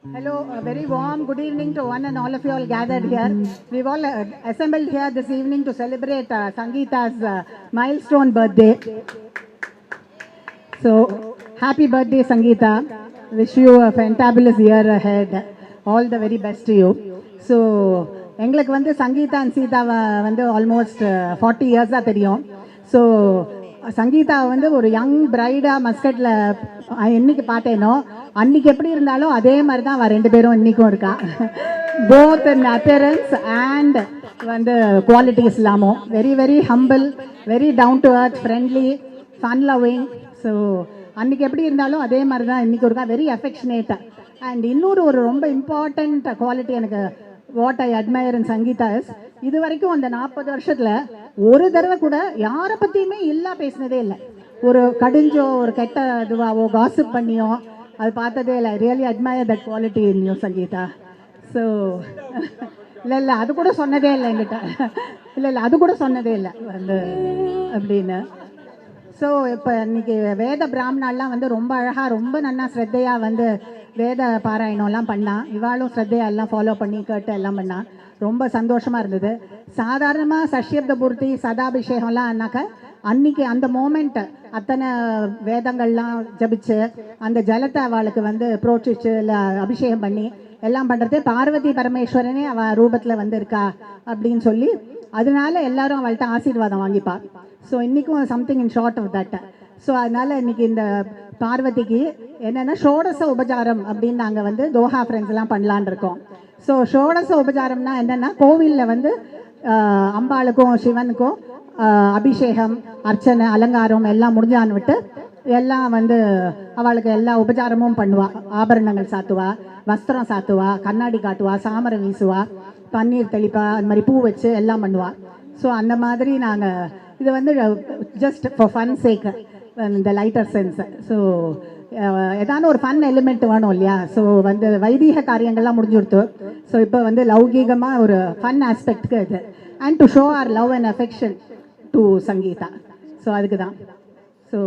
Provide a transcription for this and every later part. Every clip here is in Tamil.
Hello, a very warm good evening to one and all of you all gathered here. We've all assembled here this evening to celebrate Sangeeta's milestone birthday. So, happy birthday, Sangeeta. Wish you a fantabulous year ahead. All the very best to you. So, எங்களுக்கு வந்து சங்கீதா அண்ட் சீதாவை வந்து ஆல்மோஸ்ட் 40 இயர்ஸ் தான் தெரியும். ஸோ சங்கீதா வந்து ஒரு யங் பிரைடாக மஸ்கட்டில் என்னைக்கு பார்த்தேனோ அன்றைக்கி எப்படி இருந்தாலும் அதே மாதிரி தான் அவள் 2 பேரும் இன்றைக்கும் இருக்கா. போத் இன் அப்பியரன்ஸ் அண்ட் வந்து குவாலிட்டிஸ் இல்லாமல் very very humble, very down to earth, friendly, fun loving. So அன்றைக்கி எப்படி இருந்தாலும் அதே மாதிரி தான் இன்றைக்கி இருக்கா. Very affectionate. அண்ட் இன்னொரு ஒரு ரொம்ப இம்பார்ட்டண்ட் குவாலிட்டி எனக்கு what I admire in Sangeetha is, இது வரைக்கும் அந்த 40 வருஷத்தில் ஒரு தடவை கூட யாரை பற்றியுமே இல்லா பேசினதே இல்லை. ஒரு கடிஞ்சோ ஒரு கெட்ட இதுவாவோ காசிப் பண்ணியோ அது பார்த்ததே இல்லை. Really admire that quality in you Sangeetha. So இல்லை அது கூட சொன்னதே இல்லை என்கிட்ட. இல்லை அது கூட சொன்னதே இல்லை வந்து அப்படின்னு. ஸோ இப்போ இன்னைக்கு வேத பிராமணாலாம் வந்து ரொம்ப அழகாக ரொம்ப நன்னா ஸ்ரத்தையாக வந்து வேத பாராயணம்லாம் பண்ணால், இவாளும் ஸ்ரத்தையாக எல்லாம் ஃபாலோ பண்ணி கேட்டு எல்லாம் பண்ணால் ரொம்ப சந்தோஷமாக இருந்தது. சாதாரணமாக சஷ்யப்த பூர்த்தி சதாபிஷேகம்லாம் ஆனாக்க அன்றைக்கி அந்த மூமெண்ட் அத்தனை வேதங்கள்லாம் ஜபிச்சு அந்த ஜலத்தை அவளுக்கு வந்து புரோட்சிச்சு இல்லை அபிஷேகம் பண்ணி எல்லாம் பண்ணுறது பார்வதி பரமேஸ்வரனே அவள் ரூபத்தில் வந்து இருக்கா அப்படின்னு சொல்லி அதனால எல்லாரும் அவள்கிட்ட ஆசீர்வாதம் வாங்கிப்பாள். ஸோ இன்றைக்கும் something in short of that. So அதனால் இன்றைக்கி இந்த பார்வதிக்கு என்னென்னா ஷோடச உபச்சாரம் அப்படின்னு நாங்கள் வந்து தோஹா ஃப்ரெண்ட்ஸ் எல்லாம் பண்ணலான் இருக்கோம். ஸோ ஷோடச உபச்சாரம்னா என்னென்னா கோவிலில் வந்து அம்பாளுக்கும் சிவனுக்கும் அபிஷேகம் அர்ச்சனை அலங்காரம் எல்லாம் முடிஞ்சான்னு விட்டு எல்லாம் வந்து அவளுக்கு எல்லா உபச்சாரமும் பண்ணுவா. ஆபரணங்கள் சாத்துவா, வஸ்திரம் சாத்துவா, கண்ணாடி காட்டுவா, சாமரம் வீசுவா, பன்னீர் தெளிப்பா, அந்த மாதிரி பூ வச்சு எல்லாம் பண்ணுவாள். ஸோ அந்த மாதிரி நாங்கள் இது வந்து ஜஸ்ட் ஃபார் ஃபன் சேக் இந்த லைட்டர் சென்ஸ். ஸோ ஏதான ஒரு ஃபன் எலிமெண்ட் வேணும் இல்லையா. ஸோ வந்து வைதீக காரியங்கள்லாம் முடிஞ்சுடுத்து. ஸோ இப்போ வந்து லௌகீகமாக ஒரு ஃபன் ஆஸ்பெக்ட்க்கு இது and to show or love and affection to Sangeetha. So அதுக்கு தான். ஸோ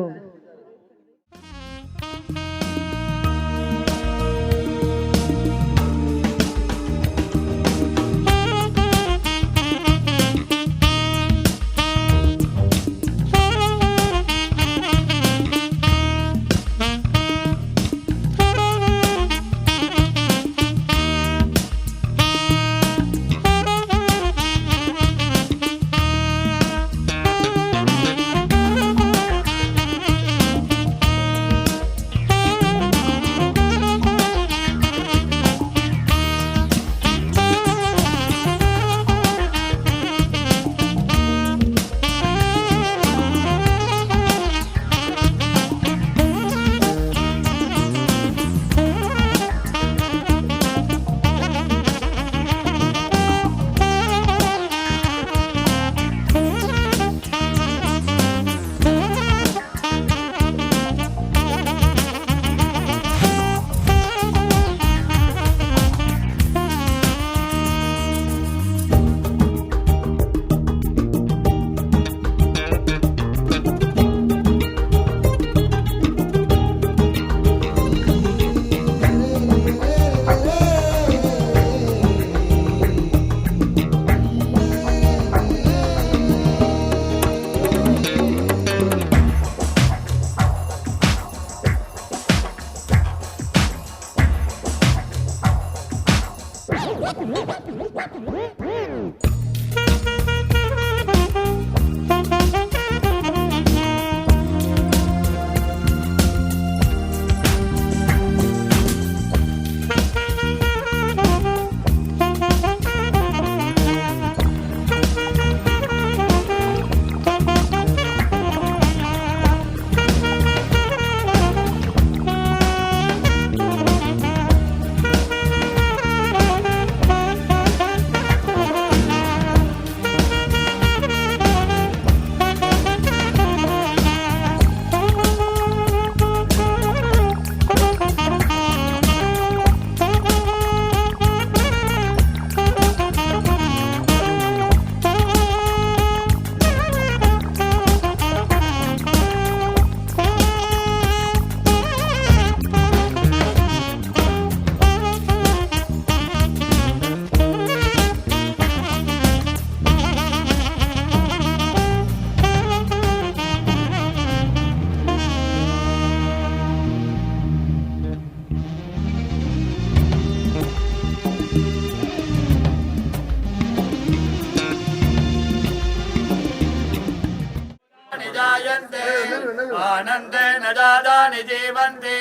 आनन्देन जातानि जीवन्ति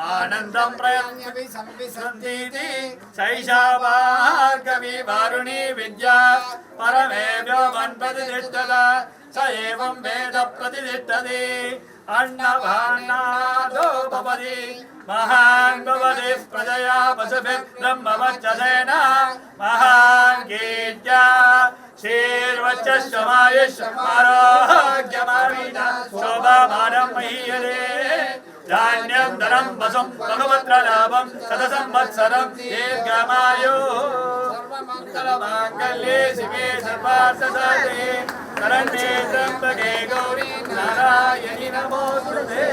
आनन्दं प्रयन्यपि संविसन्तीति सैषा भार्गवी वारुणी विद्या परमेभ्यो मन्प्रतिष्ठता स एवं वेद प्रतिष्ठति अन्नभाण्डादो भवति महान् भवति प्रजया पशुभिर्ब्रह्मवच्चसेन महान् कीर्त्या शीर्वच्चमायुष्यमारोग्यमामीन शोभामानं महीयते धान्यं धनं वसुं भगवत्रलाभं शतसंवत्सरं दीर्घमायुः सर्वमङ्गलमाङ्गल्ये शिवे सर्वार्थसाधके शरण्ये त्र्यम्बके गौरी नारायणि नमोस्तुते.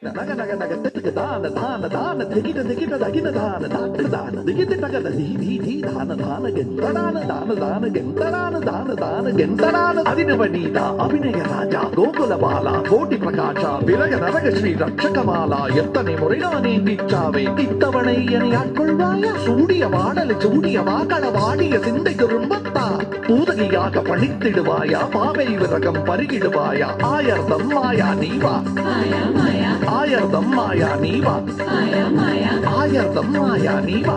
நக நக நக திட்டுக்கு தான தான தான திகிட்ட திகிட்ட தகின தான தாக்கு தான திகிட்டு தகத தீ தீ தீ தான தான கெந்தடான தான தான கெந்தடான தான தான கெந்தடான அதினவனீதா அபிநய ராஜா கோகுல பாலா கோட்டி பிரகாஷா விலக நரக ஸ்ரீ ரட்சகமாலா எத்தனை முறை நான் ஏங்கிச்சாவே இத்தவணை என்னை ஆட்கொள்வாயா சூடிய வாடலை சூடிய வாக்கள வாடிய சிந்தை திரும்பத்தா பூதகியாக பணித்திடுவாயா பாவை விரகம் பருகிடுவாயா ஆயர்தம் மாயா நீவா ஆயர்தம் மாயா நீவா ஆயர்தம் மாயா நீவா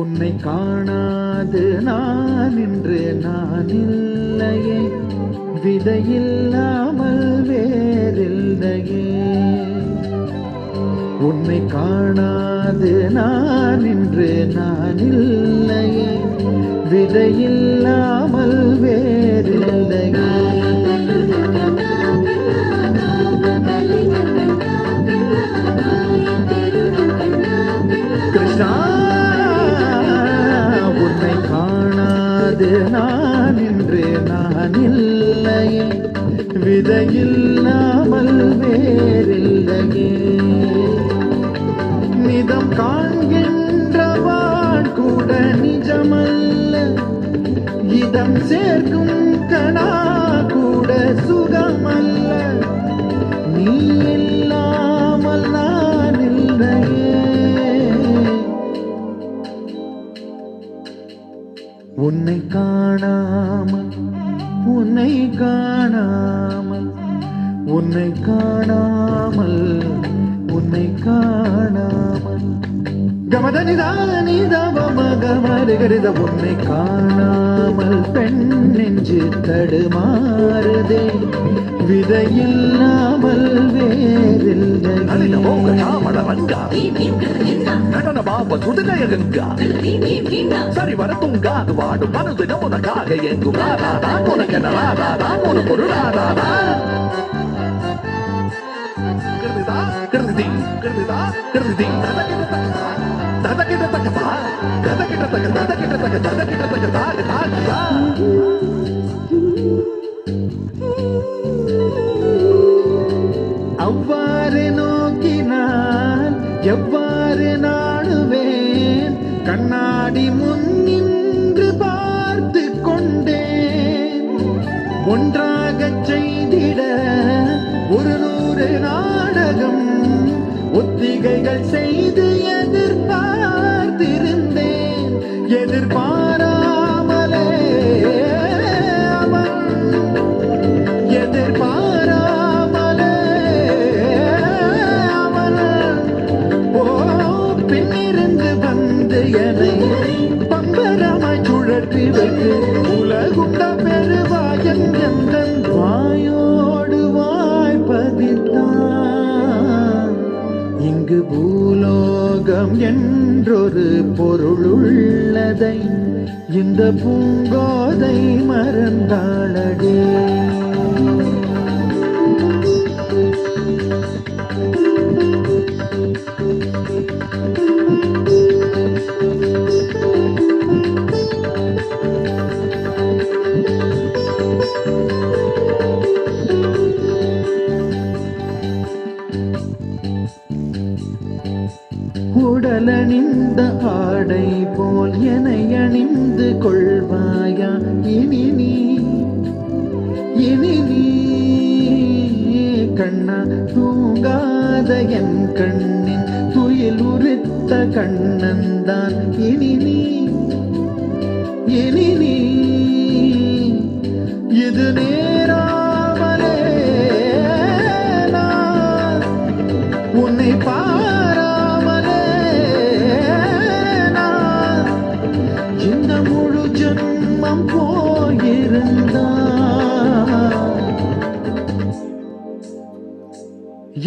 உன்னை காணாது நான் இன்று நான் இல்லையே விதையில்லாமல் வேறில்லையே உன்னை காணாது நான் இன்று நான் இல்லையே விதையில்லாமல் வேறில்லையே கிருஷ்ணா உன்னை காணாது நான் இன்று நான் இல்லையே விதையில்லாமல் வேறில்லையே நிதம் காண்கின்றவான் கூட நிஜமல்ல இதம் சேர்க்கும் கணா கூட சுகமல்ல நீ இல்லாமல் நான் இல்லையே உன்னை காணாமல் உன்னை காணாமல் உன்னை காணாமல் உன்னை காணாமல் கமதனிதானிதவமகமருகரித உன்னை காணாமல் பெண் நெஞ்சு தடுமாறுதே விதையில்லாமல் வேறில்லை நடன பாப சுடுகைய கங்கா சரி வர துங்காது வாடும் மனது நமக்காக எங்கும் ராதா உனக்கு ராதா உனக்கு ஒரு ராதா கிருதிதா கிருதி கிருதிதா கிருதி ததகிட்ட தகதா ததகிட்ட தக ததகிட்ட தக ததகிட்ட தக தாகதா அவ்வாறு நோக்கினால் எவ்வாறு நாடுவேன் கண்ணாடி முன் நின்று பார்த்து கொண்டேன் ஒன்றாகச் செய்திட 100 நாடகம் ஒத்திகைகள் செய்து எதிர்பார்த்திருந்தேன் எதிர்பாராமலே அவன் எதிர்பாராமலே அவன் பின்னிருந்து வந்து என்னை பம்பரமாய் சுழற்றி வைத்து உலகுண்ட பெருவாயன் எந்தன் வாயோடு வாய்ப்பதித்தான் இங்கு பூலோகம் என்றொரு பொருள் உள்ளதை இந்த பூங்கோதை மறந்தாளடே உடலணிந்த ஆடை போல் என்னை அணிந்து கொள்வாயா இனி நீ கண்ணா தூங்காத என் கண்ணின் துயில் உரித்த கண்ணந்தான் இனி நீ இது நேராமலே நான் உன்னை பாராமலே நான் இந்த முழு ஜன்மம் போயிருந்தான்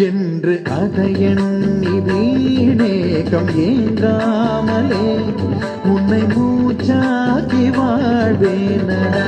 என்று அதை எண்ணி வீணேகம் ஏங்காமலே உன்னை மூச்சாக்கி வாழ்வேனடா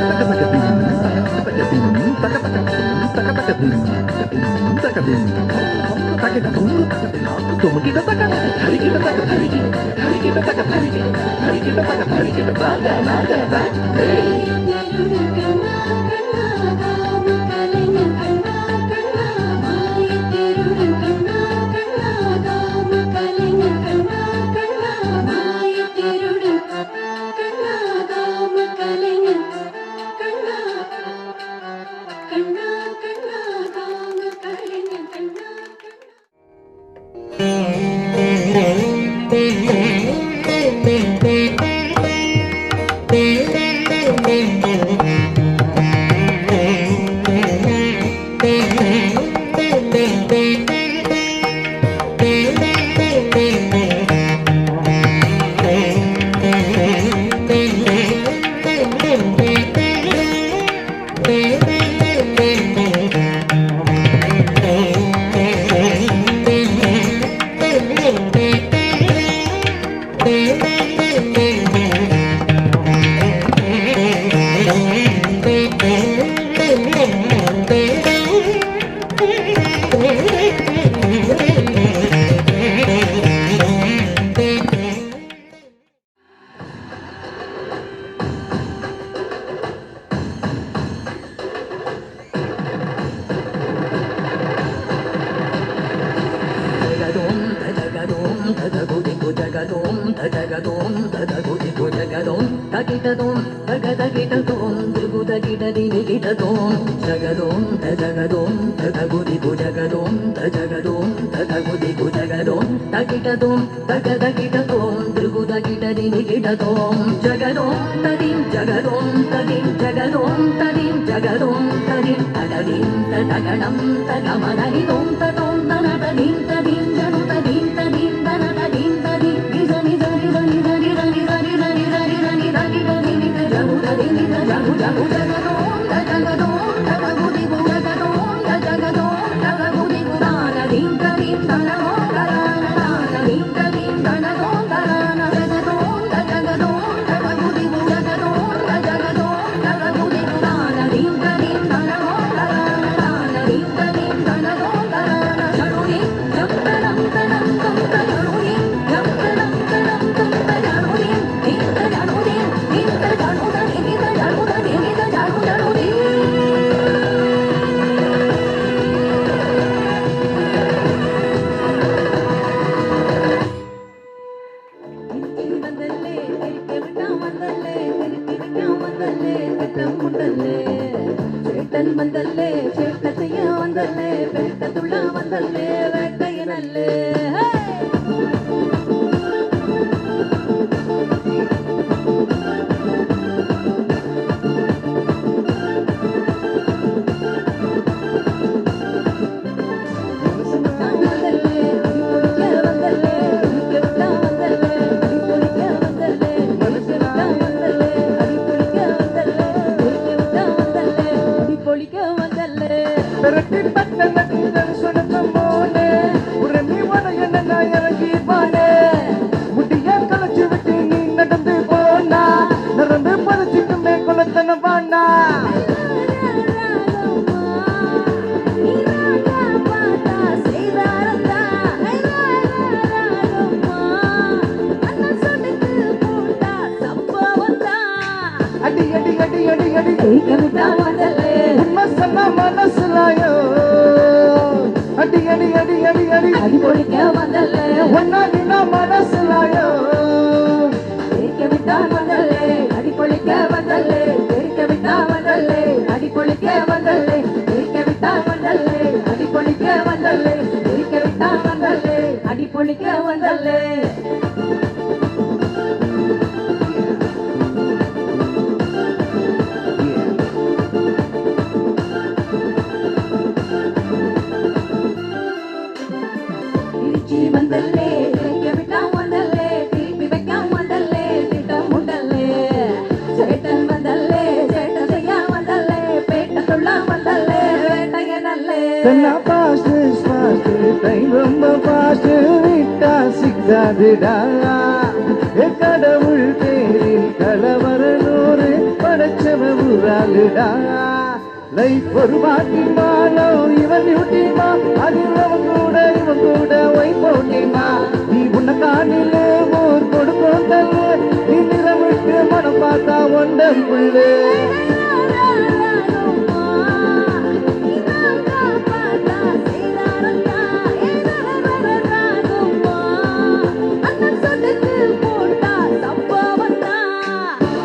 லைஃப் ஒரு பாட்டிமானோ இவன் டியூட்டிமா அது இவன் கூட ஒய் போட்டிமா நீ உன்னை காணிலே ஊர் கொடுக்கும் தள்ளு நீ நிறமிட்டு மனம் பார்த்தா ஒண்டம் புள்ளு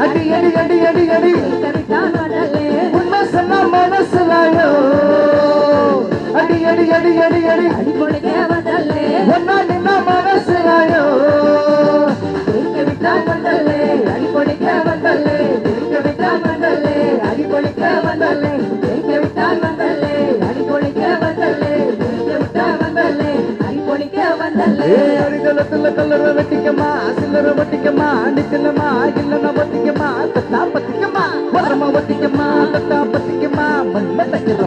அடி அடி அடி அடி அடி உண்மை சொன்ன மனசுலாயோ அடி அடி அடி அடி அடி ஒன்னா நின்ன மனசுலாயோ அடிகளத்துல கல்லற வெட்டிக்கமா சில்லற வட்டிக்கமா நிக்கலமா இல்லனா வட்டிக்கமா தத்தா பத்திக்கமா வரமா வட்டிக்கமா தத்தா பத்திக்கமா மண்ம தக்கற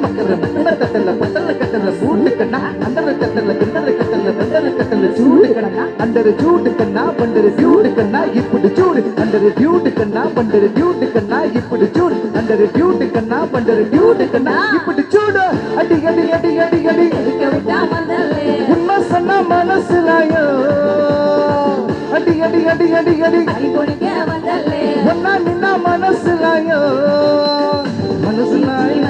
மக்கற கட்டல பட்டல கட்டல சூடு கண்ணா அண்டர கட்டல கிண்டர கட்டல பண்டர கட்டல சூடு கண்ணா அண்டர சூடு கண்ணா பண்டர டியூடு கண்ணா இப்படி சூடு அண்டர டியூடு கண்ணா பண்டர டியூடு கண்ணா இப்படி சூடு அண்டர டியூடு கண்ணா பண்டர டியூடு கண்ணா இப்படி சூடு அடி அடி அடி அடி அடி உண்மை சொன்ன மனசுலாயோ அடி அடி அடி அடி அடி ஒன்னா நின்னா மனசுலாயோ மனசுலாயோ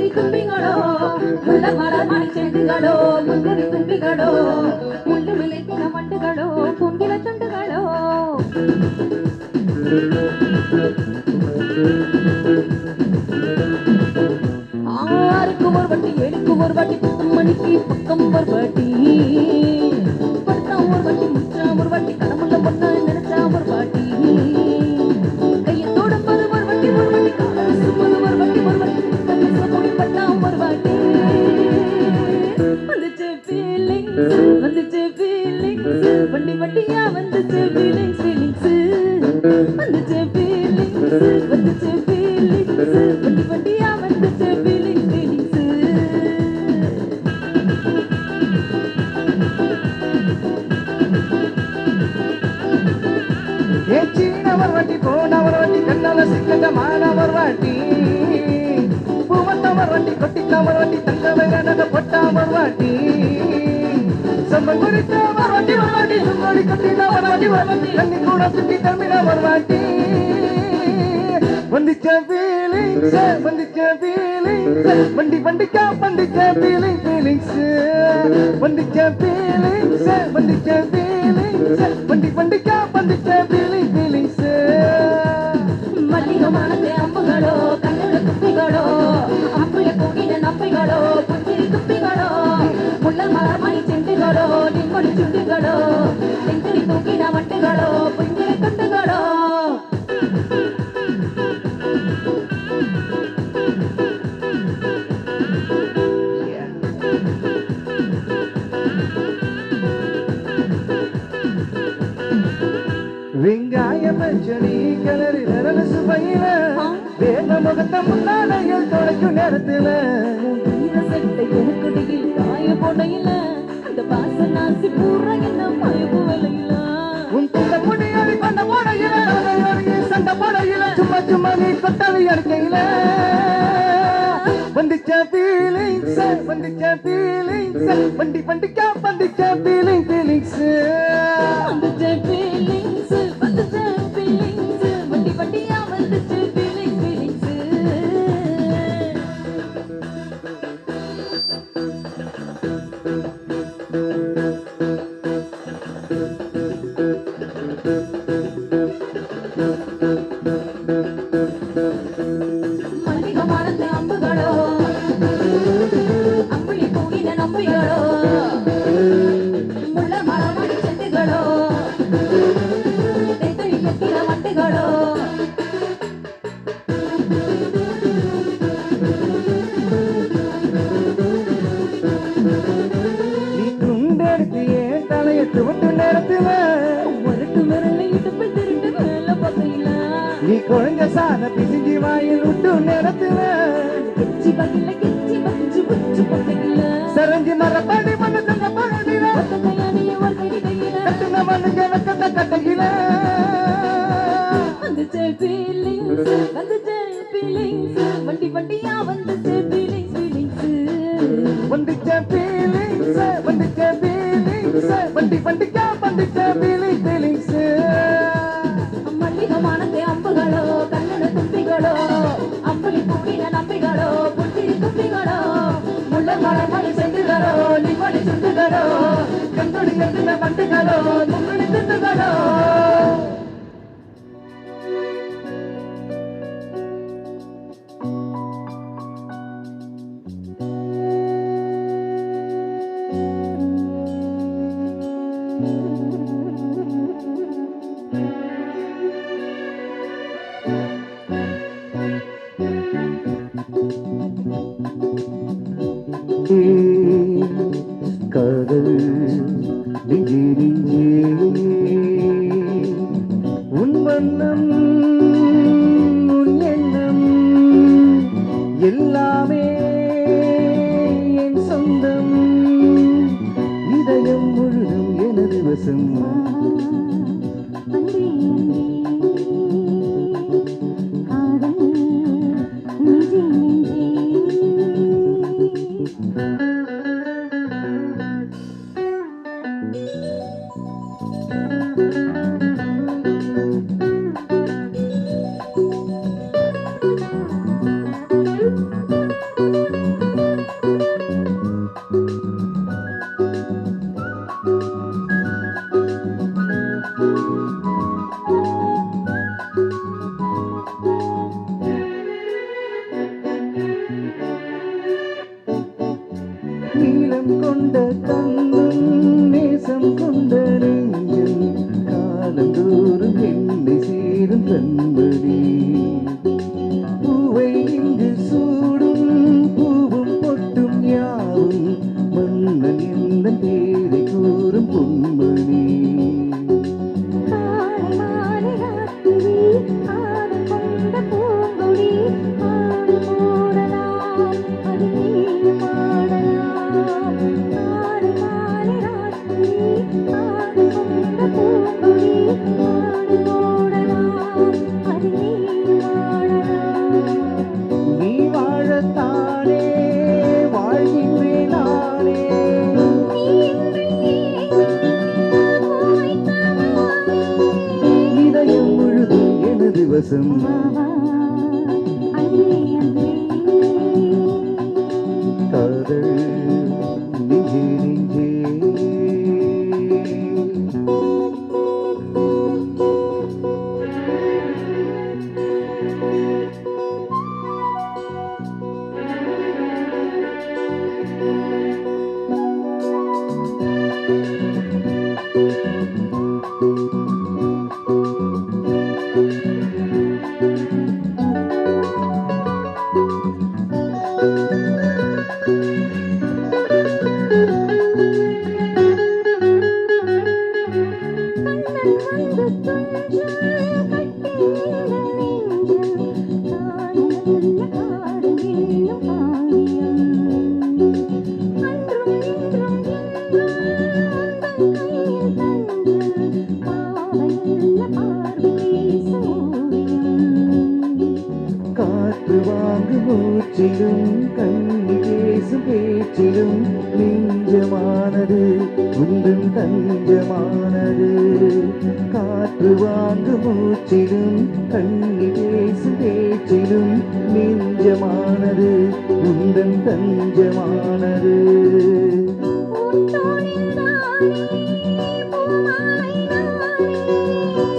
புஞ்சிரி தும்பிகளோ முல்ல மரமாய் செண்டுகளோ முந்திரி தும்பிகளோ முள்ளு விளைக்கிற மண்டுகளோ பொங்கில துண்டுகளோ ஆறுக்கு ஒரு வட்டி ஏழுக்கு ஒரு வாட்டி 10 மணிக்கு பக்கம் ஒரு வாட்டி படுத்தா ஒரு வாட்டி முச்சா ஒரு வாட்டி கடமுள்ள பொண்ணு நினைச்சா ஒரு வாட்டி கையை தோடும்போது ஒரு வாட்டி காலம் சும்மாது ஒரு வாட்டி கண்ணு பட்டா ஒரு வாட்டி வந்துச்சு ஃபீலிங்ஸ் வண்டி வண்டியா வந்துச்சு ஃபீலிங்ஸ் வந்துச்சு ஃபீலிங்ஸ் வண்டி வண்டியா வந்துச்சு ஃபீலிங்ஸ் சீனவர் வட்டி போனவர் வட்டி கண்ணால சிக்கந்த மாணவர் வாட்டி பூவந்தவர் வட்டி கொட்டிக்காமர் வட்டி தங்கவை கனக பொட்டாமர் வாட்டி சம்பல் குறித்தவர் வட்டி வாட்டி சுங்கோடி கட்டினவர் வட்டி கண்ணி கூட சுட்டி தமிழவர் வாட்டி வந்துச்ச ஃபீலிங்ஸ் வண்டி வண்டிக்கா வந்துச்ச ஃபீலிங்ஸ் வந்துச்ச ஃபீலிங்ஸ் வண்டி வண்டிக்கா வந்துச்ச ஃபீலிங்ஸ் மல்லிகமானது அம்புகளோ கண்ணுல குப்பிகளோ அம்புல கூடின நம்பிகளோ புஞ்சிரி துப்பிகளோ முள்ள மரமாய் செண்டுகளோ நிம்மடி சுண்டுகளோ செஞ்சுரி தூக்கின வண்டுகளோ புஞ்சிரி துண்டுகளோ வெங்காய மஞ்சளி கிளறி நிரல சுவையில வேக முகத்த முன்னாடையில் தொலைக்கும் நேரத்துல சட்டை எனக்குடியில் காய போடையில அந்த பாச நாசி பூரா என்ன மயப்பு விலையில உன் துண்ட முடியாடி கொண்ட போடையில சண்டை போடையில சும்மா நீ கொட்டவி அடிக்கையில வந்துச்ச ஃபீலிங்ஸ் வண்டி வண்டிக்கா வந்துச்ச ஃபீலிங்ஸ் வந்துச்சு ஃபீலிங்ஸ் வண்டி வண்டியா வந்துச்சு ஃபீலிங்ஸ் மல்லிகமானது அம்புகளோ அம்புலி பூவின நம்பிகளோ முள்ள மரமடி செண்டுகளோ தெத்தளி கட்டின வண்டுகளோ நீ துண்டெடுத்து ஏன் தலையை துவட்டு நேரத்துல ஒருட்டு விரல இடுப்பு திருட்டு மேல பகையில நீ குழஞ்ச சாத பிசிஞ்சி வாயில் விட்டு நேரத்துல கிச்சி பஞ்சு புச்சு பகையில சரஞ்சி மரப்பாடி மண்ணு தங்க பழனில ஒத்த கையாடிய ஒரு கடி கையில கட்டுன மண்ணு கிழக்கத்த கட்டையில வந்துச்சு ஃபீலிங்ஸ் வண்டி வண்டியா வந்துச்சு ஃபீலிங்ஸ் வந்துச்ச ஃபீலிங்ஸ் வண்டி வண்டிக்கா வந்துச்ச ஃபீலிங்ஸ் மல்லிகமானது அம்புகளோ கண்ணுல தும்பிகளோ அம்புலி பூவின நம்பிகளோ புஞ்சிரி தும்பிகளோ முள்ள மரமடி செண்டுகளோ நிம்மடி சுண்டுகளோ கண்ணுடி கட்டின வண்டுகளோ முன்னணி திண்டுகளோ காதல் நெஞ்சே நீளம் கொண்ட கண்ணும் நேசம் கொண்ட நெஞ்சும் காலந்தோறும் என்னை சேரும் கண்மணி பூவை இங்கு சூடும் பூவும் பொட்டும் யாவும் மன்னன் எந்த பேரை கூறும் பொன்மணி நீ வாழத்தானே வாழ்கின்றேன் நானே இதயம் முழுதும் எனது வசம் காதல் நெஞ்சே நெஞ்சே காற்று வாங்கு மூச்சிலும் கண்ணி பேசும் பேச்சிலும் நெஞ்சமானது உண்டும் தஞ்சமானது காற்று வாங்கு மூச்சிலும் கண்ணி பேசும் பேச்சிலும் நெஞ்சமானது உண்டும் தஞ்சமானது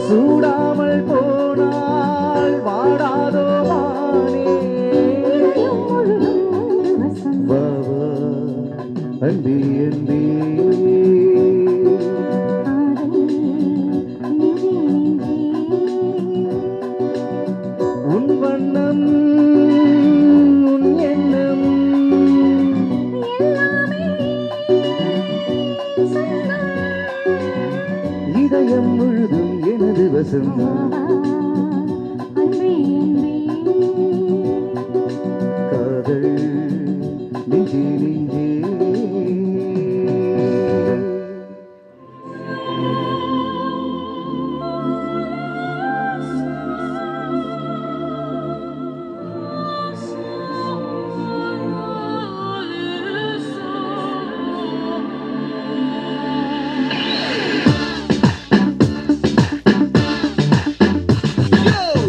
சூடாமல் போனால் வாடாதோ வானே வா வா அன்பே அன்பே உன் வண்ணம் உன் எண்ணம் இதயம் முழுதும் எனது வசம் காதல் நெஞ்சே நெஞ்சே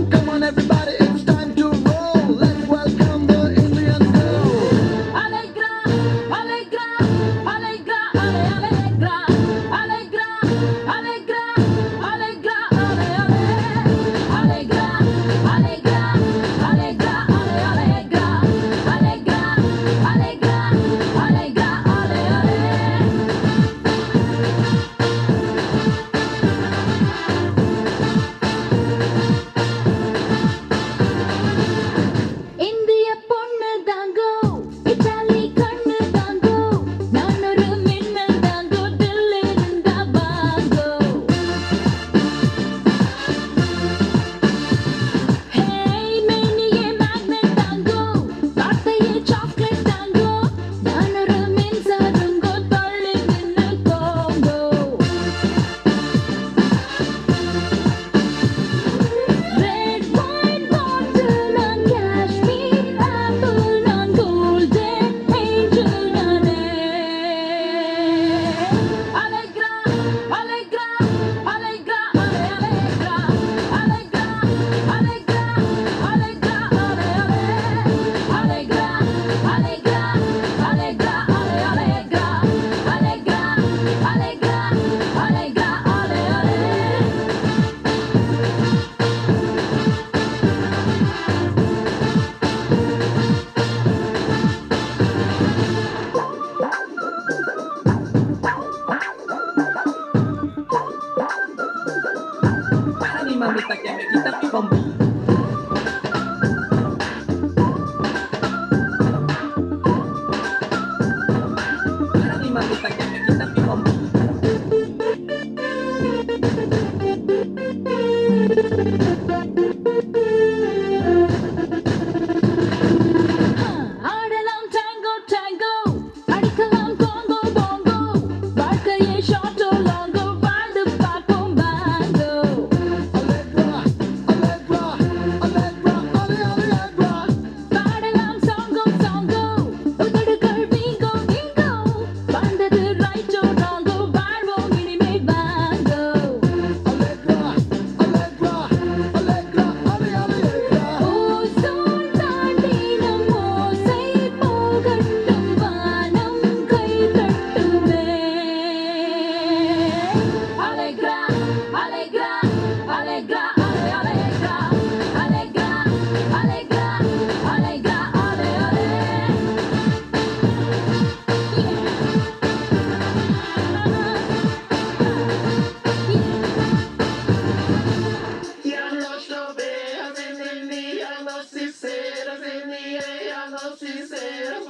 Come on everybody, it's time to roll. Let's welcome the Indian girl. Alegra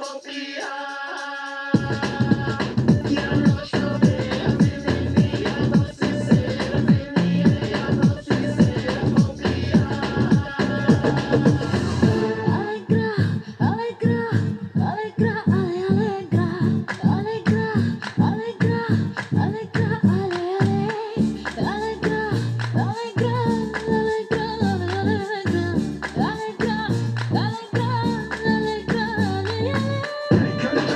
Alegra, alegra, alegra, alegra, alegra, alegra, alegra, alegra, alegra, alegra, alegra, alegra, alegra.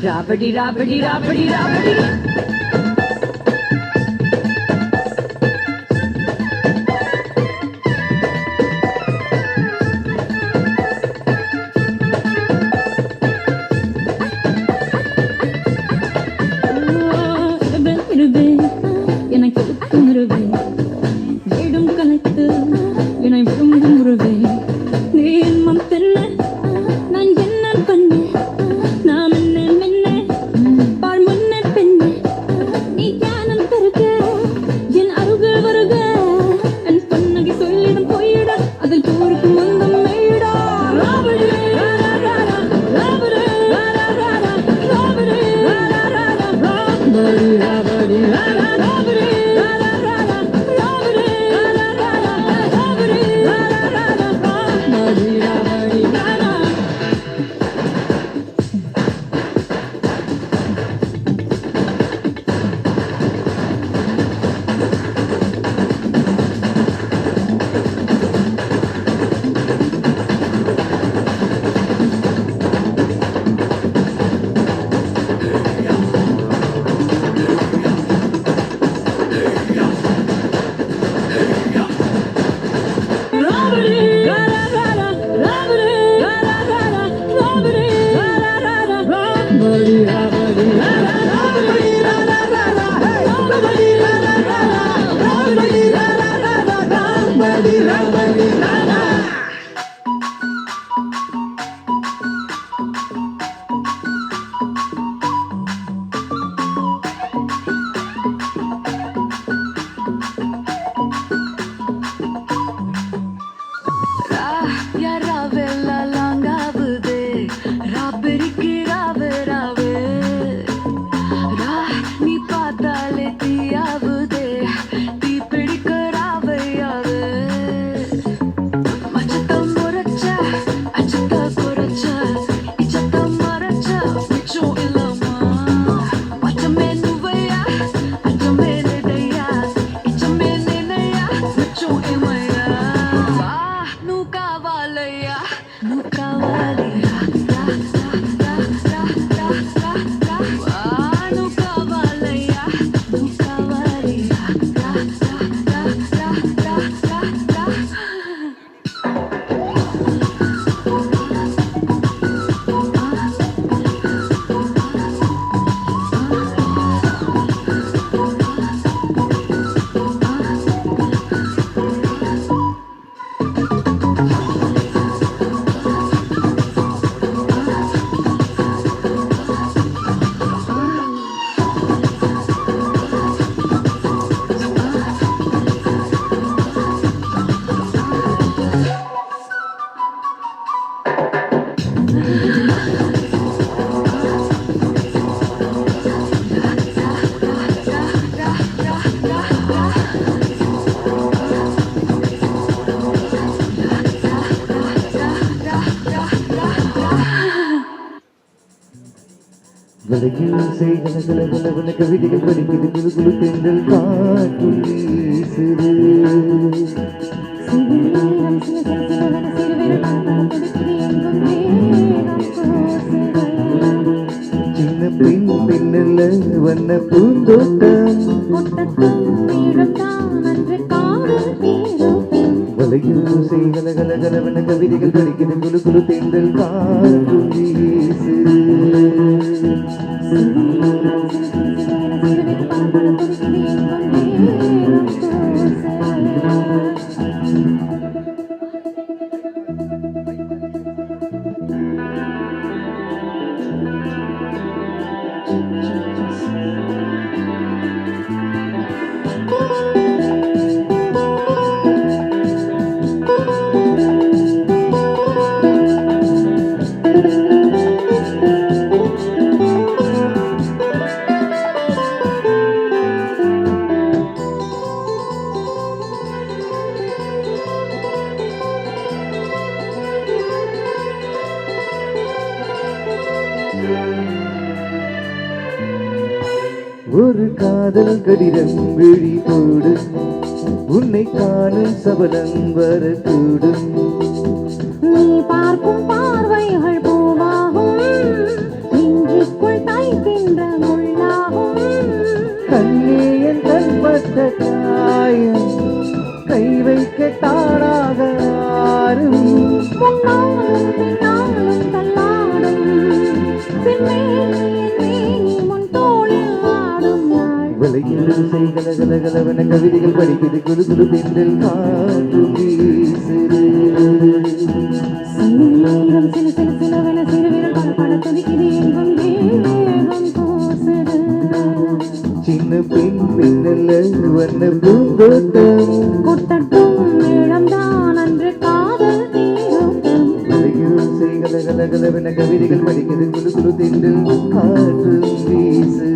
ராபடி ராபடி ராபடி ராபடி எனக்கு முருவே வீடும் கலைத்து வினை விரும்பும் முருவே நீ என்மம் பெண்ண நான் என்ன பண்ண நாம் என்ன மென்ன பால் முன்ன பெண்ண நீ ஞானம் பெருக என் அருகில் வருக என் பொன்னகை சொல்லிடம் போயிட அதில் போருக்கு மந்தம் மெய்டா ராபடி ராபடி ராபடி ராபடி வலையூசை கலகலகலவன கவிதைகள் படிக்குது குழு குழு தென்றல் காற்றுள் வீசுது சின்ன பெண் பெண்ணல்ல வண்ண பூந்தோட்டம் வலையூசை கலகலகலவன கவிதைகள் படிக்குது குழு குழு தென்றல் காற்றுள் வீசுது ஒரு காதல் கடிதம் விழி போடும் உன்னை காணும் சபலம் வரக்கூடும் நீ பார்க்கும் பார்வைகள் பூவாகும் கைகள் ஆறும் முன்னாலும் பின்னாலும் தள்ளாடும் செம்மேனி முன் தோளில் ஆடும் நாள் விலையில் செய்கலகலகலவன கவிதைகள் படிக்குது குழு குழு தென்றல் காற்று வீசுது சின்னம் சிலு சிலு சிலுவென சிறுவிரல் படபட துடிக்குது எங்கும் தேகம் கூசுது சின்ன பெண் பெண்ணல்ல வண்ண பூந்தோட்டம் கொட்டட்டும் மேளம்தான் அன்று காதல் தீரோட்டம் விலையில் செய்கலகலகலவன கவிதைகள் படிக்குது குழு குழு தென்றல் காற்று வீசுது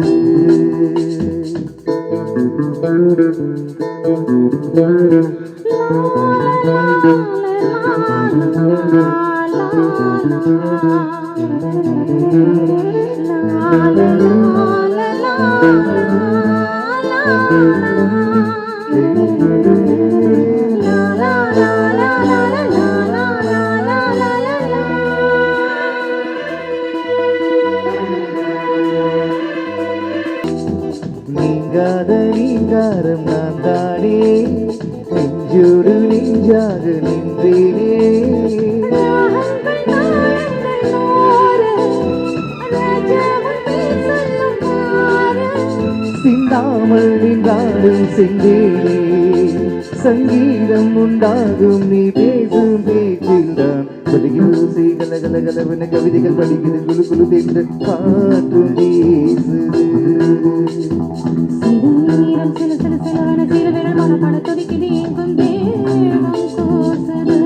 நீங்காத நீங்காரம் நான் தானே நெஞ்சோடு நெஞ்சாக நின்றேனே சிந்தாமல் நின்றாடும் சென்றேனே சங்கீதம் உண்டாகும் நீ பேசும் பேச்சில்தான் பலியோசை கலகலகலவன கவிதைகள் படிக்குது குழு குழு தென்ற காற்று வீசுது சிறுநீரம் சிலு சிலு சிலுவென சிறுவிரல் படபட துடிக்குது எங்கும் தேகம் கூசுது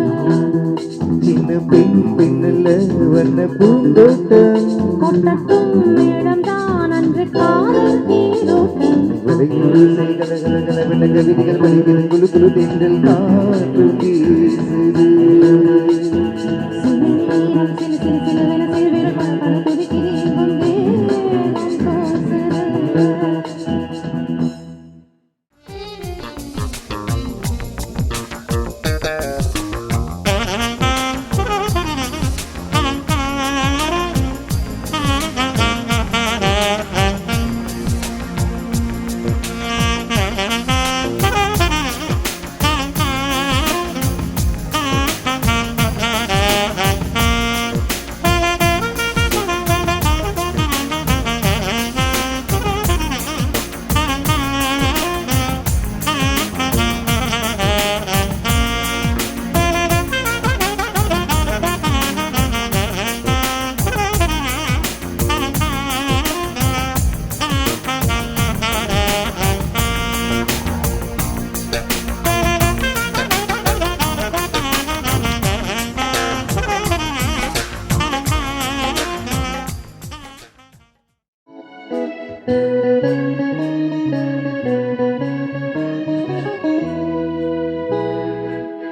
சின்ன பெண் பெண்ணல்ல வண்ண பூந்தோட்டம் கொட்டட்டும் மேளம்தான் அன்று காதல் தீரோட்டம் விலையோசை கலகலகலவன கவிதைகள் படிக்குது குழு குழு தென்றல் காற்று வீசுது சிறுநீரம் சிலு சிலு சிலுவென சிறுவிரல் படபட துடிக்குது எங்கும் தேகம் கூசுது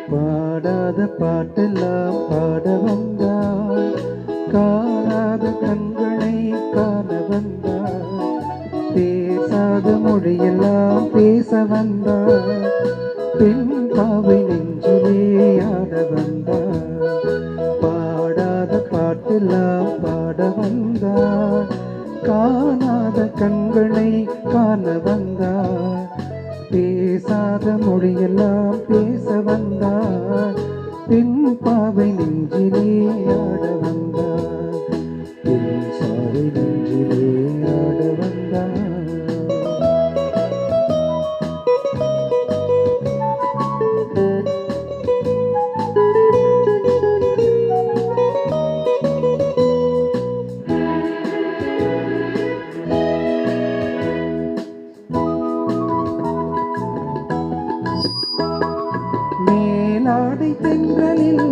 பாடாத பாட்டெல்லாம் பாட வந்தாள் காணாத கண்களை காண வந்தாள் பேசாத மொழியெல்லாம் பேச வந்தாள் பெண் பாவை நெஞ்சிலே ஆட வந்தாள் பாடாத பாட்டெல்லாம் பாட வந்தாள் காணாத கண்களை காண வந்தாள் பேசாத மொழியெல்லாம் பேச வந்தார் பெண் பாவை நெஞ்சிலே ஆட வந்தார் பெண் பாவை நெஞ்சிலே ஆட வந்தார் மேலாடை தென்றலில்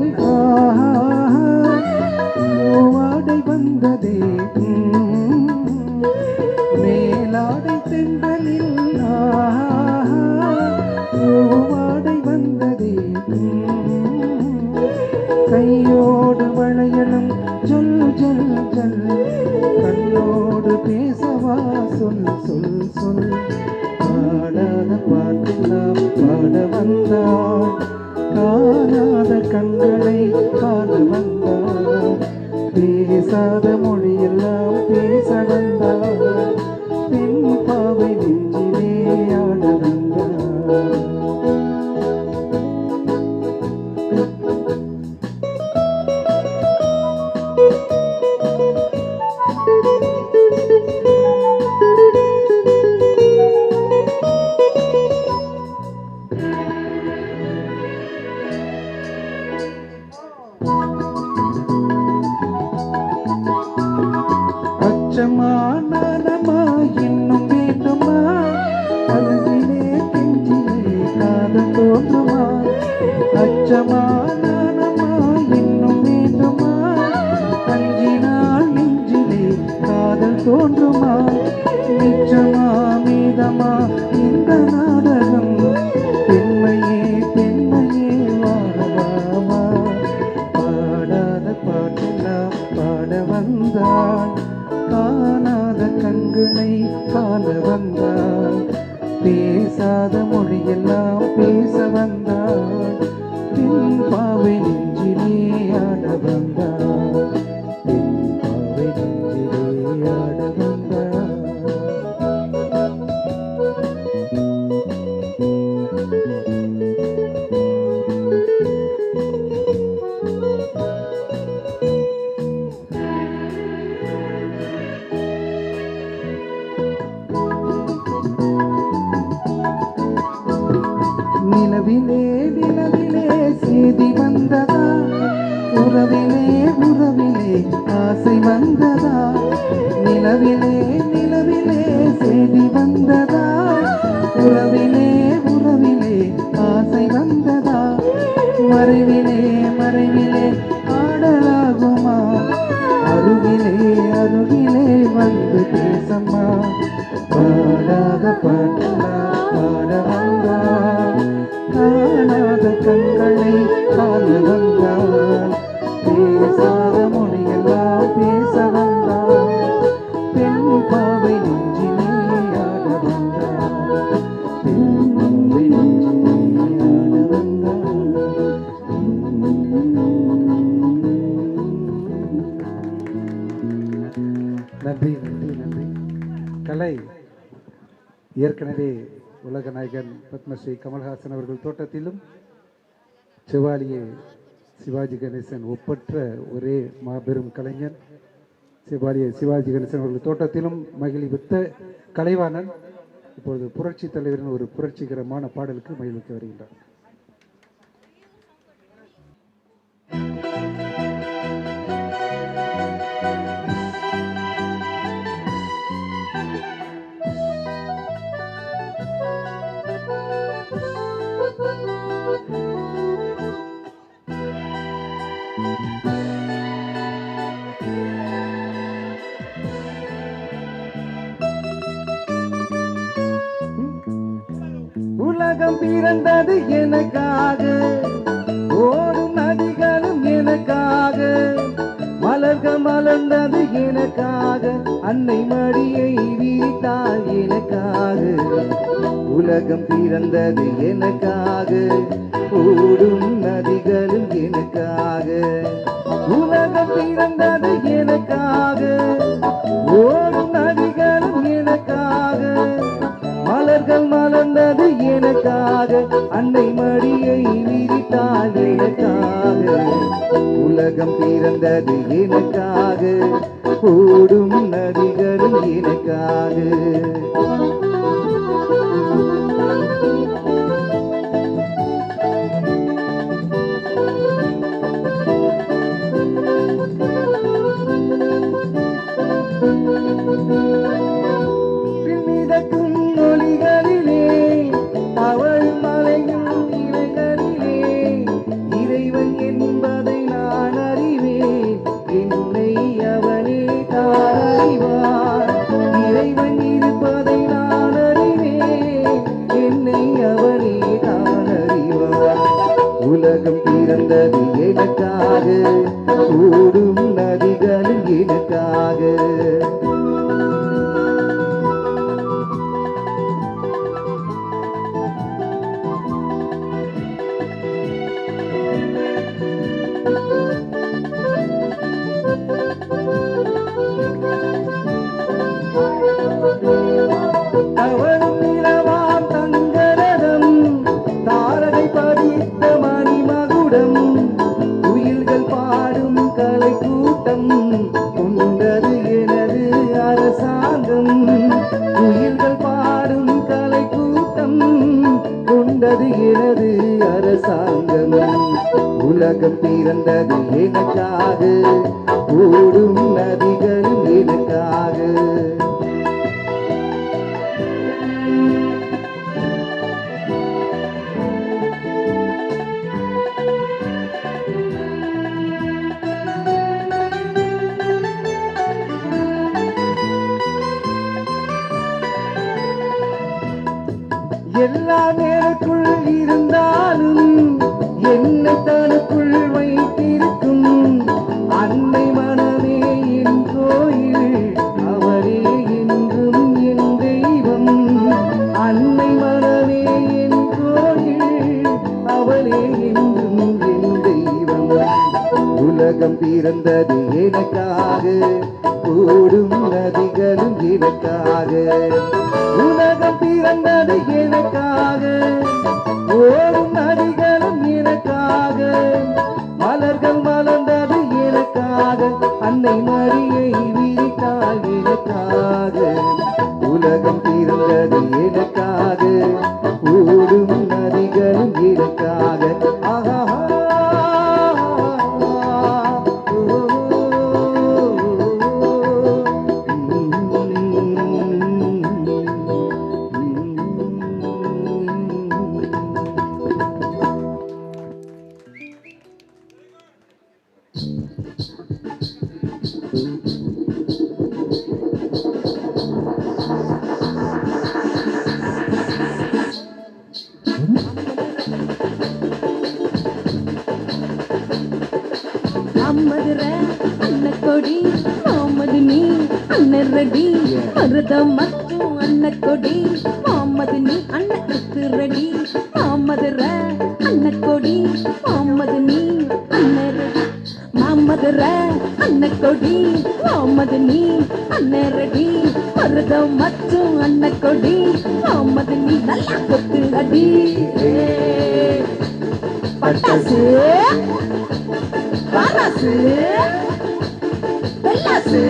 மூவாடை வந்ததே மேலாடை தென்றலில் மூவாடை வந்ததே கையோடு வளையலும் சொல் சொல் சொல் கண்ணோடு பேசவா சொல் சொல் சொல் பாடாத பாட்டெல்லாம் பாட வந்தாள் காணாத கண்களை காண வந்தாள் பேசாத மொழியெல்லாம் பேச வந்தாள் பெண் பாவை நெஞ்சிலே ஆட வந்தாள் அச்சமா நானமா இன்னும் வேண்டுமா அருகிலே கெஞ்சிலே காதல் தோன்றுமா அச்சமா நானமா இன்னும் வேண்டுமா கஞ்சினால் நெஞ்சிலே காதல் தோன்றுமா நிச்சமா மீதமா இந்த நாடகம் பெண்மையே பெண்மையே வாழவாமா பாடாத பாட்டெல்லாம் பாட வந்தாள் காணாத கண்களை காண வந்தாள் பேசாத மொழியெல்லாம் பேச வந்தாள் பின் பாவை நெஞ்சிலே ஆட வந்தாள் பின் பாவை நெஞ்சிலே ஆட வந்தாள் நிலவிலே நிலவிலே செய்தி வந்ததா உறவிலே உறவிலே ஆசை வந்ததா நிலவிலே நிலவிலே செய்தி வந்ததா உறவிலே உறவிலே ஆசை வந்ததா மறைவிலே மறைவிலே ஆடலாகுமா அருகிலே அருகிலே வந்து பேசம்மா பாடாத பாட்டெல்லாம் பாட வந்தாள் காணாத கண்களை காண வந்தாள் பேசாத மொழியெல்லாம் பேச வந்தாள் பெண் பாவை நெஞ்சிலே ஆட வந்தாள் பெண் பாவை நெஞ்சிலே ஆட வந்தாள் நன்றி நன்றி நன்றி கலை ஏற்கனவே உலக நாயகன் பத்மஸ்ரீ கமல்ஹாசன் அவர்கள் தோட்டத்திலும் செவாலியே சிவாஜி கணேசன் ஒப்பற்ற ஒரே மாபெரும் கலைஞர் செவாலியே சிவாஜி கணேசன் அவர்கள் தோட்டத்திலும் மகிழ்வித்த கலைவாணன் இப்பொழுது புரட்சி தலைவரின் ஒரு புரட்சிகரமான பாடலுக்கு மகிழ்விக்க வருகின்றார். உலகம் பிறந்தது எனக்காக ஓடும் நதிகளும் எனக்காக மலர்கள் மலர்ந்தது எனக்காக அன்னை மடியை விரித்தாள் எனக்காக உலகம் பிறந்தது எனக்காக ஓடும் நதிகளும் எனக்காக உலகம் பிறந்தது எனக்காக ஓடும் நதிகளும் எனக்காக மலர்கள் மலர்ந்தது எனக்காக அன்னை மடியை விரித்தாள் எனக்காக உலகம் பிறந்தது எனக்காக ஓடும் நதிகளும் எனக்காக மிதக்கும் ஒளிகளிலே அவள் மலையும் இலைகளிலே இறைவன் என்பதை நான் அறிவேன் என்னை அவனே தான் அறிவார் இறைவன் இருப்பதை நான் அறிவேன் என்னை அவனே தான் அறிவார் உலகம் பிறந்தது எனக்காக ஓடும் நதிகளும் எனக்காக அவளும் நிலவாம் தங்கரதம் தாரகை பதித்த மணிமகுடம் குயில்கள் பாடும் கலை கூட்டம் கொண்டது எனது அரசாங்கம். குயில்கள் பாடும் கலை கூட்டம் கொண்டது எனது அரசாங்கம். உலகம் பிறந்தது எனக்காக, ஓடும் நதிகளும் எனக்காக. எல்லா நேரக்குள் இருந்தாலும் என்னை தனக்குள் வைத்திருக்கும் அன்னை மனமே என் கோயில், அவரே என்றும் என் தெய்வம். அன்னை மனமே என் கோயில், அவரே என்றும் என் தெய்வம். உலகம் பிறந்தது எனக்காக, ஓடும் நதிகளும் எனக்காக. உலகம் பிறந்தது எனக்காக, ஓடும் நதிகளும் எனக்காக. மலர்கள் மலர்ந்தது எனக்காக, அன்னை மடியை விரித்தாள் எனக்காக. உலகம் பிறந்தது எனக்காக, ஓடும் நதிகளும் எனக்காக. ஆஹா அம்மதுர அன்னக்கொடி மாமது நீ அன்னரடி மருதம் மற்றும் அன்னக்கொடி மாமது நீ அன்னக்கு ரெடி. மாமதுர அன்னக்கொடி மாமது நீ அன்னரடி. மாமதுர அன்னக்கொடி மாமது நீ அன்னரடி மருதம் மற்றும் அன்னக்கொடி மாமது நீ நல்லா கொத்து அடி. பட்டாசு பாராசு பெல்லாசு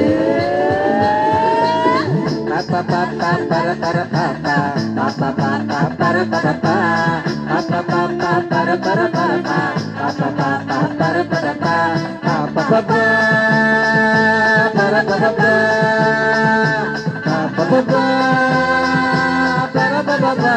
பாப்பா பாப்பா பர பர பாப்பா பாப்பா பாப்பா பர பர பா பாப்பா பாப்பா பர பர பர பா பாப்பா பாப்பா பர பர பா பாப்பா பாப்பா பர பர பா பாப்பா பாப்பா பர பர பா.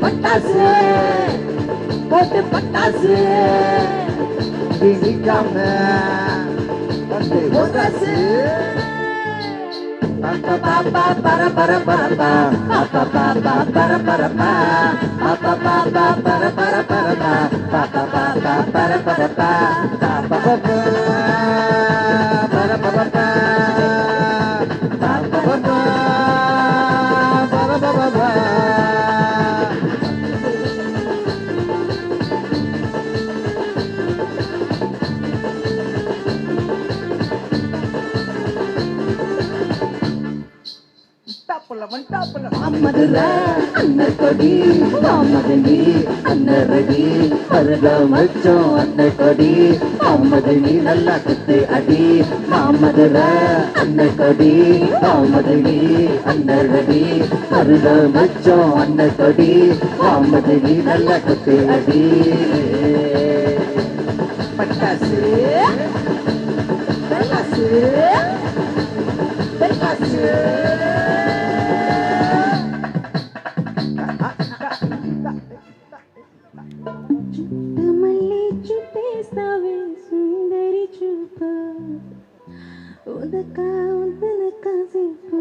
பட்டாசு போட்டு பட்டாசு திணிக்காம வந்து ஒராசு. பாப்பா பாப்பா பர பர பரப்பா பாப்பா பாப்பா பர பரப்பா பாப்பா பாப்பா பர பர பரப்பா பாப்பா பாப்பா பர பரப்பா பாப்பா பாப்பா பர பரப்பா பாப்பா பாப்பா பர பரப்பா. அம்மதுர அன்னக்கொடி மாமது நீ அன்னரடி மருதம் வச்சோம் அன்னக்கொடி மாமது நீ நல்லா குத்து அடி. மாமதுர அன்னக்கொடி மாமது நீ அன்னரடி மருதம் வச்சோம் அன்னக்கொடி மாமது நீ நல்லா குத்து அடி. பட்டாசு பெல்லாசு பெல்லாசு మళ్ళీ చూపేస్తావే సుందరి చూపు ఉదక ఉదన కాసేపు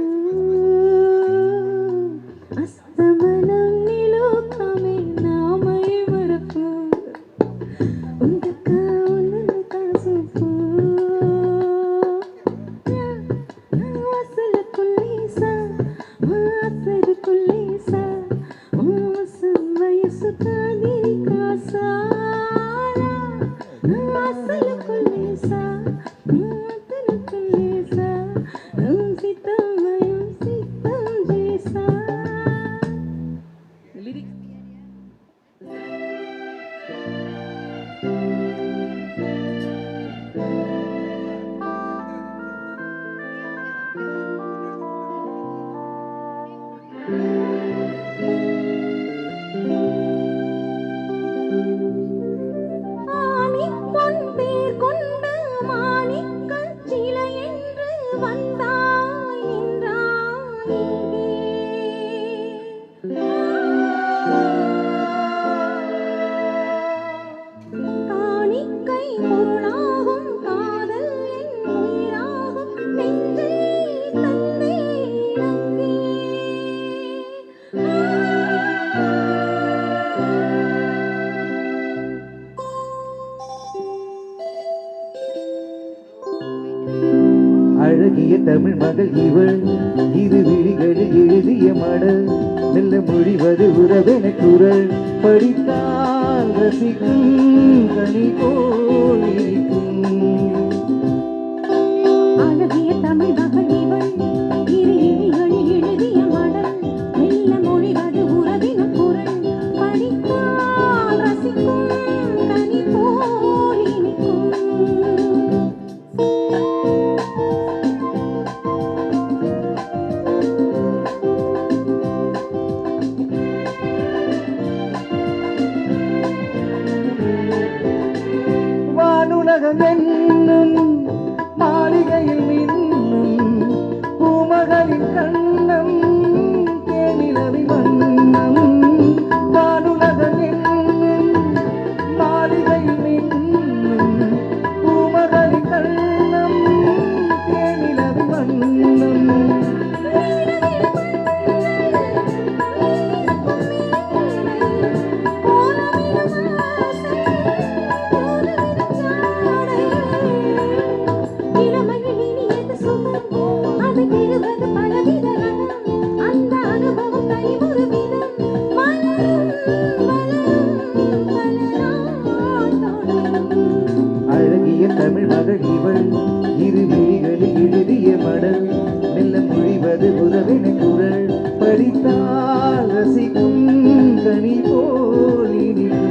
అస్తమనం నిలోకమే నామై మరపు ఉదక ఉదన కాసేపు అసలు కుల్లి அழகிய தமிழ் மகள் இவள் இரு விழிகளில் எழுதிய மடல் மெல்ல மொழிவது உறவென குரல் படித்தால் ரசிக்கும் கனி போல் இருக்கும். அழகிய தமிழ் மகள் இவள் இரு இழிகளில் எழுதிய மடல் மெல்ல மொழிவது உறவின குரல் படித்தால் ரசிக்கும் கனி போல் இனிக்கும். வானுலகம் என்னும் மாளிகையில் மின்னும் பூமகளின் கண்ணம் தேனிலவி மன்னம். வானுலகம் என்னும் மாளிகையில் மின்னும் பூமகளின் கண்ணம் தேனிலவி மன்னம். அழகிய தமிழ் மகள் இவள் இரு விழிகளில் எழுதிய மடல் மெல்ல மொழிவது உறவின குரல் படித்தால் ரசிக்கும் கனி போல் இனிக்கும்.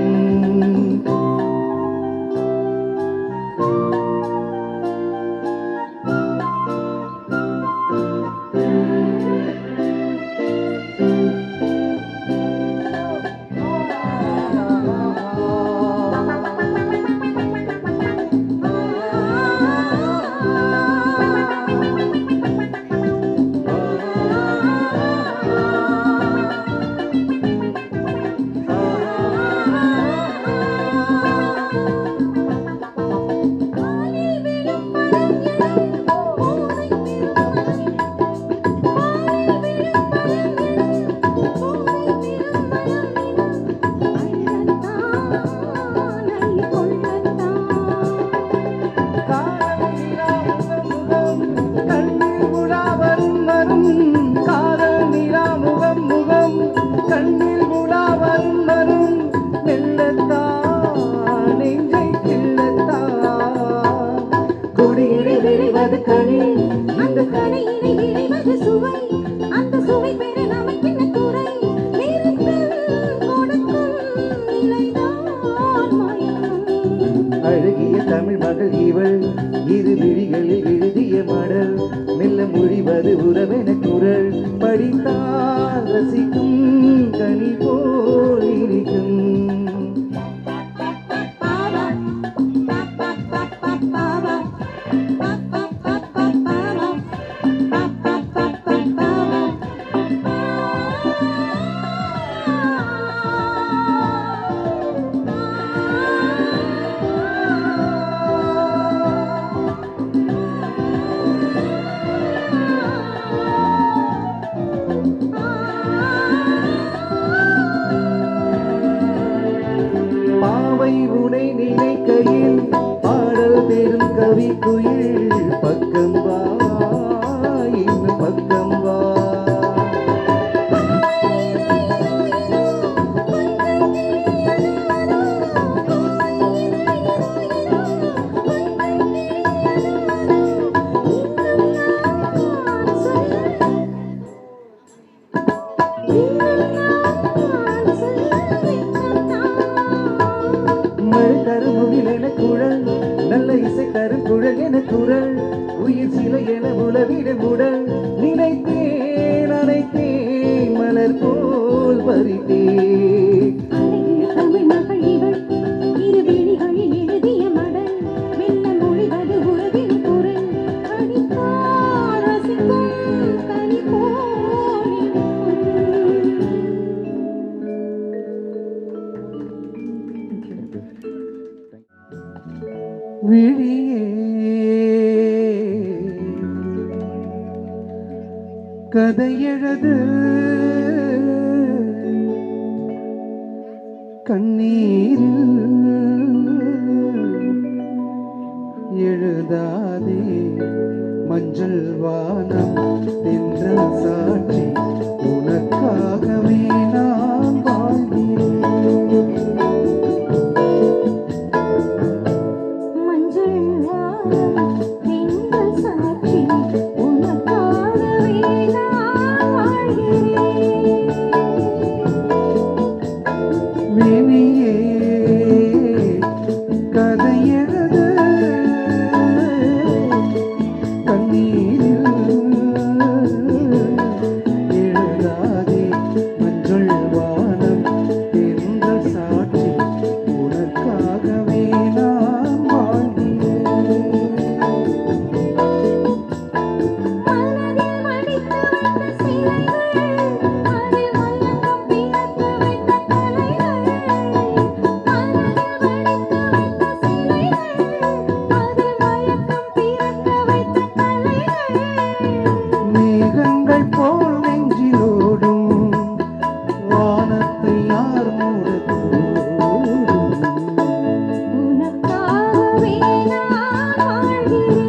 அந்த கடையினை விளைவது சுவை அந்த சுவை பெற நமக்கென்ன குறை கொடுக்கும் நிலைதான் மயக்கம். அழகிய தமிழ் மகள் இவள் இரு விழிகளில் எழுதிய மடல் மெல்ல மொழிவது உறவென குரல் படித்தால் ரசிக்கும் கனி போல் இருக்கும். பாவை உனை நினைக்கையில் பாடல் பெரும் கவி குயில் பக்கம் வா இன்னும் பக்கம் வா. மழை தரும் முகில் என குழல் நல்ல இசை தரும் குழல் என குரல் உயிர் சிலை என உலவிட உடல் நினைத்தேன் அனைத்தேன் மலர் போல் பறித்தேன். அழகிய தமிழ் மகள் இவள் இரு விழிகளில் எழுதிய மடல் மெல்ல மொழிவது உறவின் குரல் படித்தால் ரசிக்கும் கனி போல் விழியே கதை எழுது கண்ணீரில் எழுதாதே மஞ்சள் வானம் தென்றல் சாட்சி உனக்காகவே நான் வாழ்கிறேன். மஞ்சள் வானம் தென்றல் சாட்சி உனக்காகவே நான் வாழ்கிறேன். வெளியே கதையது கண்ணீரில் எழுதாதே மஞ்சள் வானம் தென்றல் சாட்சி உனக்காகவே நான் வாழ்கிறேன். மனதில் மடித்து வைத்த சிலைகள் அதில் மயக்கம் பிறக்க வைத்த தலைகள். மனதில் மடித்து வைத்த சிலைகள் அதில் மயக்கம் பிறக்க வைத்த தலைகள். மேகங்கள் போல் நெஞ்சிலோடும் வானத்தை யார் மூடக்கூடும். உனக்காகவே நான் வாழ்கிறேன்.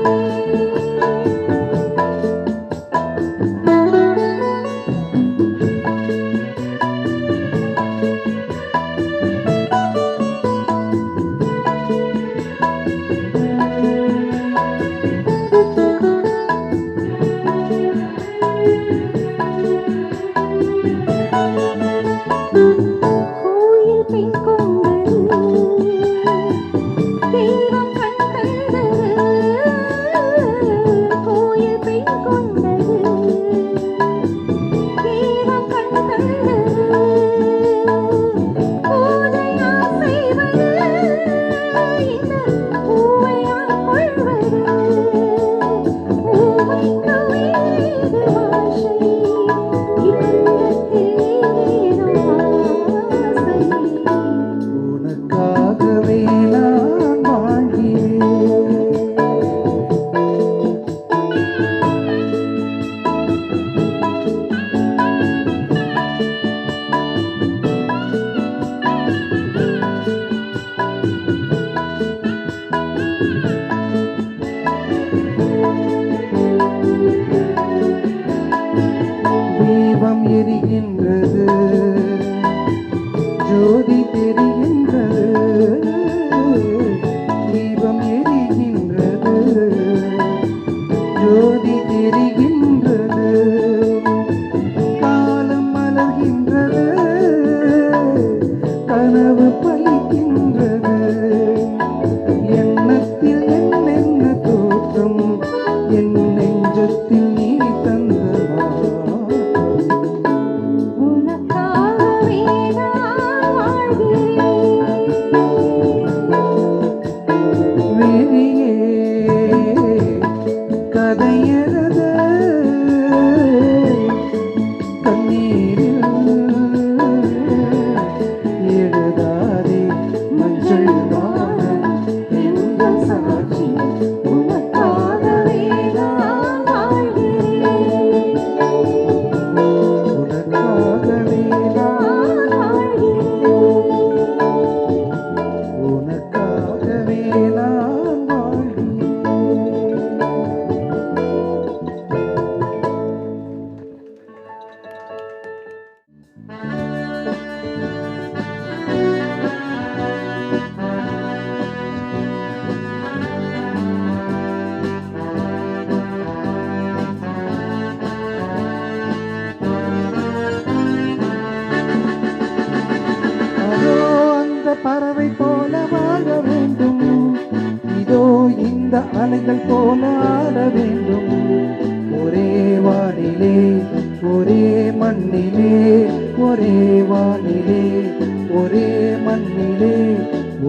கோயில் பெண் கொண்டது தெய்வம் கண் தந்தது. கோயில் பெண் கொண்டது தெய்வம் கண் தந்தது. பூஜையால் செய்வது இந்த பூவையால் கொள்வது. பூவைக்கு வேறு ஆசை இல்லத்தில் ஏதோ ஆசை. உனக்காகவே நான் வாழ்கிறேன். தீபம் எரிகின்றது ஜோதி தெரிகின்றது. தீபம் எரிகின்றது ஜோதி தெரிகின்றது. காலம் மலர்கின்றது கனவு பலிக்கின்றது. எண்ணத்தில் என்னென்ன தோற்றம் என் நெஞ்சத்தில் நீ தந்த உனக்காகவே நான் வாழ்கிறேன். வெளியே கதையறது கண்ணீரில் எழுதாதே மஞ்சள் வானம் தென்றல் சாட்சி உனக்காகவே நான் வாழ்கிறேன். உனக்காகவே நான் வாழ்கிறேன். உனக்காகவே நான் வாழ்கிறேன். அதோ அந்த பறவை போல வாழ வேண்டும். இதோ இந்த அலைகள் போல ஆட வேண்டும். ஒரே வானிலே ஒரே மண்ணிலே ஒரே வானிலே ஒரே மண்ணிலே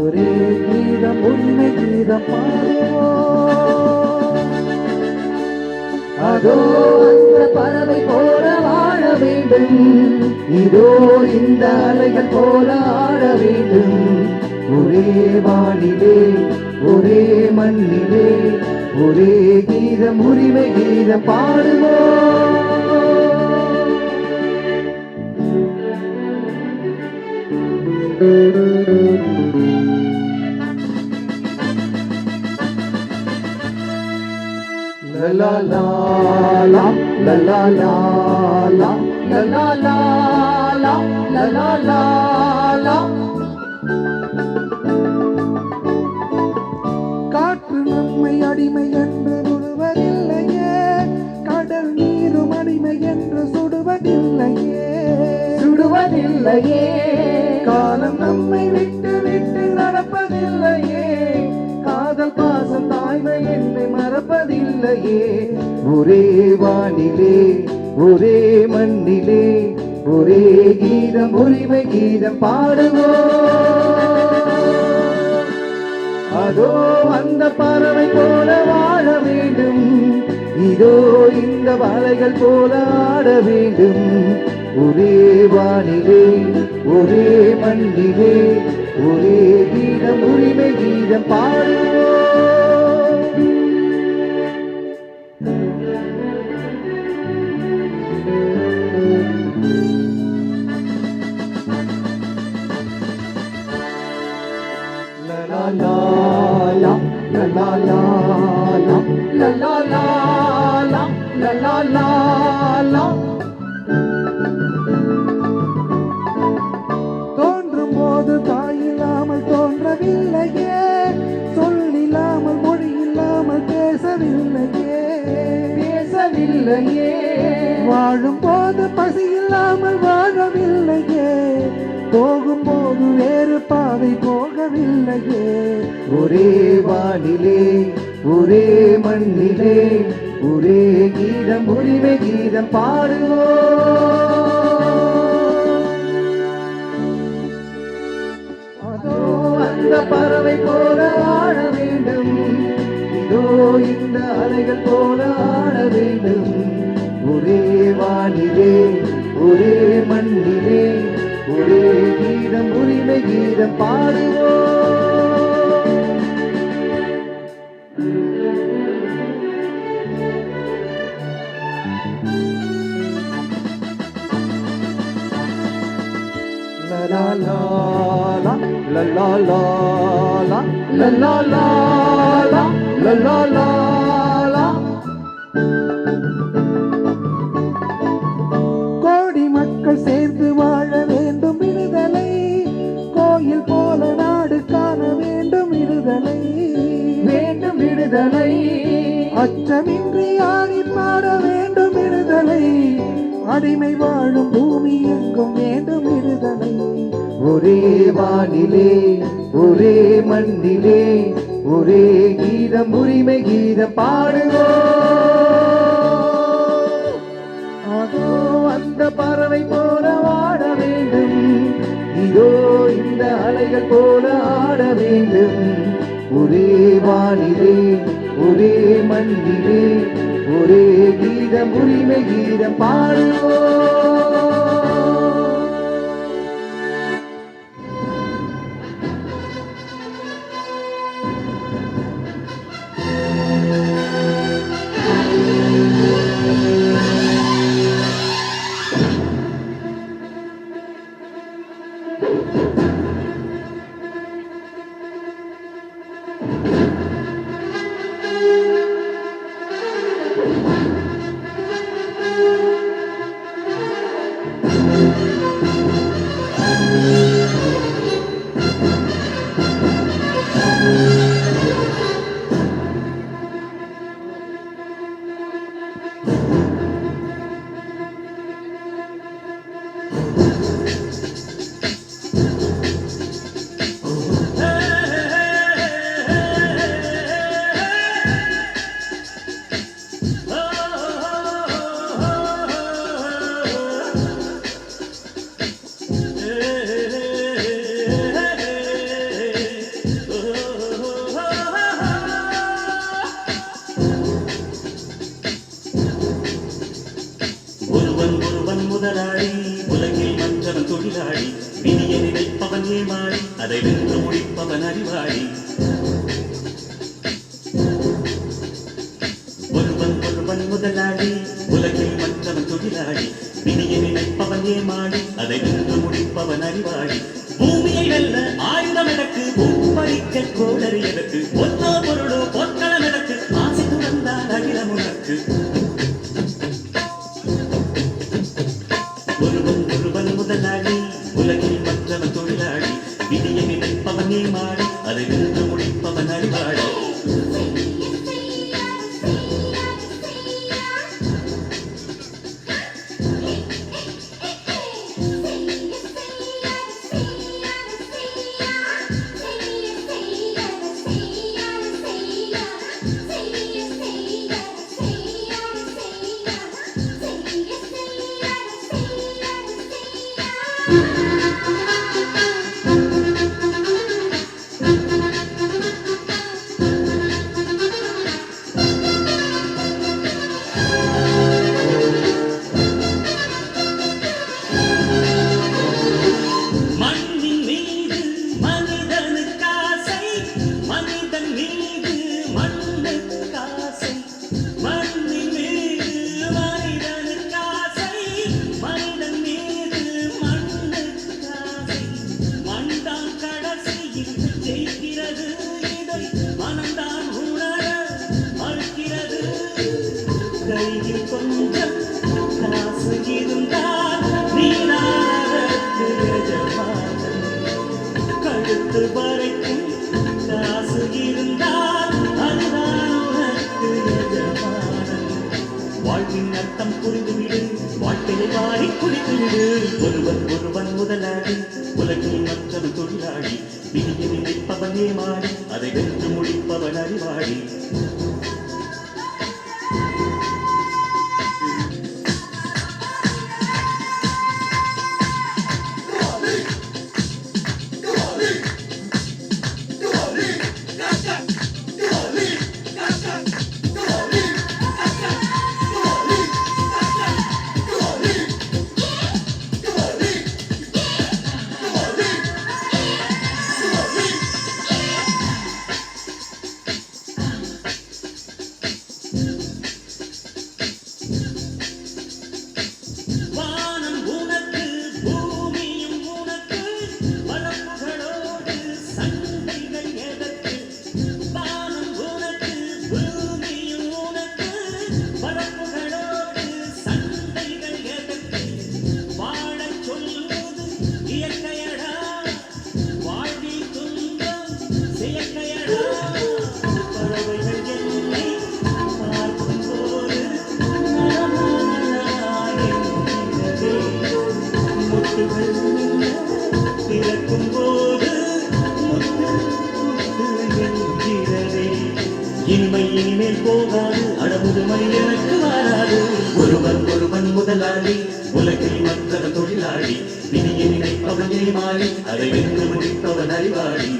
ஒரே கீதம் உண்மை கீதம் பாடுவோம். அதோ அந்த பறவை போல வாழ வேண்டும். இதோ இந்த அலைகள் போல ஆட வேண்டும். ஒரே வானிலே ஒரே மண்ணிலே ஒரே கீதம் உரிமை கீதம் பாடுவோம். La la la la la la la la la la la la la la la la. காற்று நம்மை அடிமை என்று சுடுவதில்லையே, கடல் நீரும் அடிமை என்று சுடுவதில்லையே, சுடுவதில்லையே. காலம் நம்மை விட்டு விட்டு நடப்பதில்லையே, காதல் பாசம் தாய்மை என்னை மறப்பதில்லையே. ஒரே வானிலே ஒரே மண்ணிலே ஒரே கீதம் உரிமை கீதம் பாடுவோம். அதோ அந்த பறவை போல வாழ வேண்டும், இதோ இந்த வலைகள் போல ஆட வேண்டும். ஒரே வானிலே ஒரே மண்ணிலே ஒரே கீதம் உரிமை கீதம் பாடுவோம். La la la la la la la la la la la la la la la. தோன்றும் போது தாயில்லாமல் தோன்றவில்லையே, சொல்லில்லாமல் மொழி இல்லாமல் பேசவில்லையே, பேசவில்லையே. வாழும் போது பசி இல்லாமல் வாழவில்லையே, போகும்போது வேறு பாதை போகவில்லையே. ஒரே வானிலே ஒரே மண்ணிலே ஒரே கீதம் உரிமை கீதம் பாடுவோம். அதோ அந்த பறவை போல ஆட வேண்டும், இதோ இந்த அலைகள் போல ஆட வேண்டும். ஒரே வானிலே ஒரே மண்ணிலே ஒரே கீதம் உரிமை கீதம் பாடுவோம். La la la la la la la la la la la la la la la. கோடி மக்கள் சேர்ந்து வாழ வேண்டும் விடுதலை, கோயில் போல நாடு காண வேண்டும் விடுதலை, வேண்டும் விடுதலை. அச்சமின்றி ஆடி பாட வேண்டும் விடுதலை, அடிமை வாழும் பூமி எங்கும் வேண்டும் விடுதலை. ஒரே வானிலே ஒரே மண்ணிலே ஒரே கீதம் உரிமை கீதம் பாடுவோம். அதோ அந்த பறவை போல வாழ வேண்டும், இதோ இந்த அலைகள் போல ஆட வேண்டும். ஒரே வானிலே ஒரே மண்ணிலே ஒரே கீதம் உரிமை கீதம் பாடுவோம். முதலாளி உலகில் மற்றவன் தொழிலாளி, விதியை நினைப்பவன் ஏமாளி, அதை வென்று முடிப்பவன் அறிவாளி. ஒருவன் முதலாளி உலகில் மற்றவன் தொழிலாளி, விதியை நினைப்பவன் ஏமாளி, அதை வென்று முடிப்பவன் அறிவாளி. பூமியை வெல்ல ஆயுதம் எனக்கு, பூப்பறிக்க கோடரி எனக்கு, ஒத்தோ பொருளோ பொற்களம் எனக்கு, ஆசை துறந்தால் அகிலம் உனக்கு. அதை வென்று முடிப்பவன் அறிவாளி. மண்ணின் மீது மனிதனுக்காசை, மனிதன் மீது மண்ணுக்காசை. மண்ணின் மீது மனிதனுக்காசை, மனிதன் மீது மண்ணுக்காசை. மண்தான் கடைசியில் ஜெயிக்கிறது, இதை மனம்தான் உணர மறுக்கிறது. கையில் கொஞ்சம் காசு இருந்தால் நீனாரத்து எஜமானன். கழுத்து வரைக்கும் காசு இருந்தால் அதுதான் உனக்கு எஜமானன். வாழ்வின் அர்த்தம் புரிந்துவிடு, வாழ்க்கையை வாரி குடித்துவிடு. ஒருவன் ஒருவன் முதலாளி, உலகில் மற்றவன் தொழிலாளி. விதியை நினைப்பவன் ஏமாளி, அதை வென்று முடிப்பவன் அறிவாளி. வானம் உனக்கு, பூமியும் உனக்கு, வளப்புகளோடு சண்டைகள் எதற்கு? வானம் உனக்கு, பூமியும் உனக்கு, வளப்புகளோடு சண்டைகள் எதற்கு? வாழச் சொல்வது இயற்கையடா, வாழ்வில் துன்பம் செயற்கையடா. பறவைகள் என்னை பார்க்கும்போது முட்டுகள் திறக்கும் போது முத்து முத்து என்கிறதே. இனிமை இனிமேல் போகாது, அடமுதுமை எனக்கு மாறாது. ஒருவன் ஒருவன் முதலாளி, உலகில் மற்றவன் தொழிலாளி. விதியை நினைப்பவன் ஏமாளி, அதை வென்று முடிப்பவன் அறிவாளி.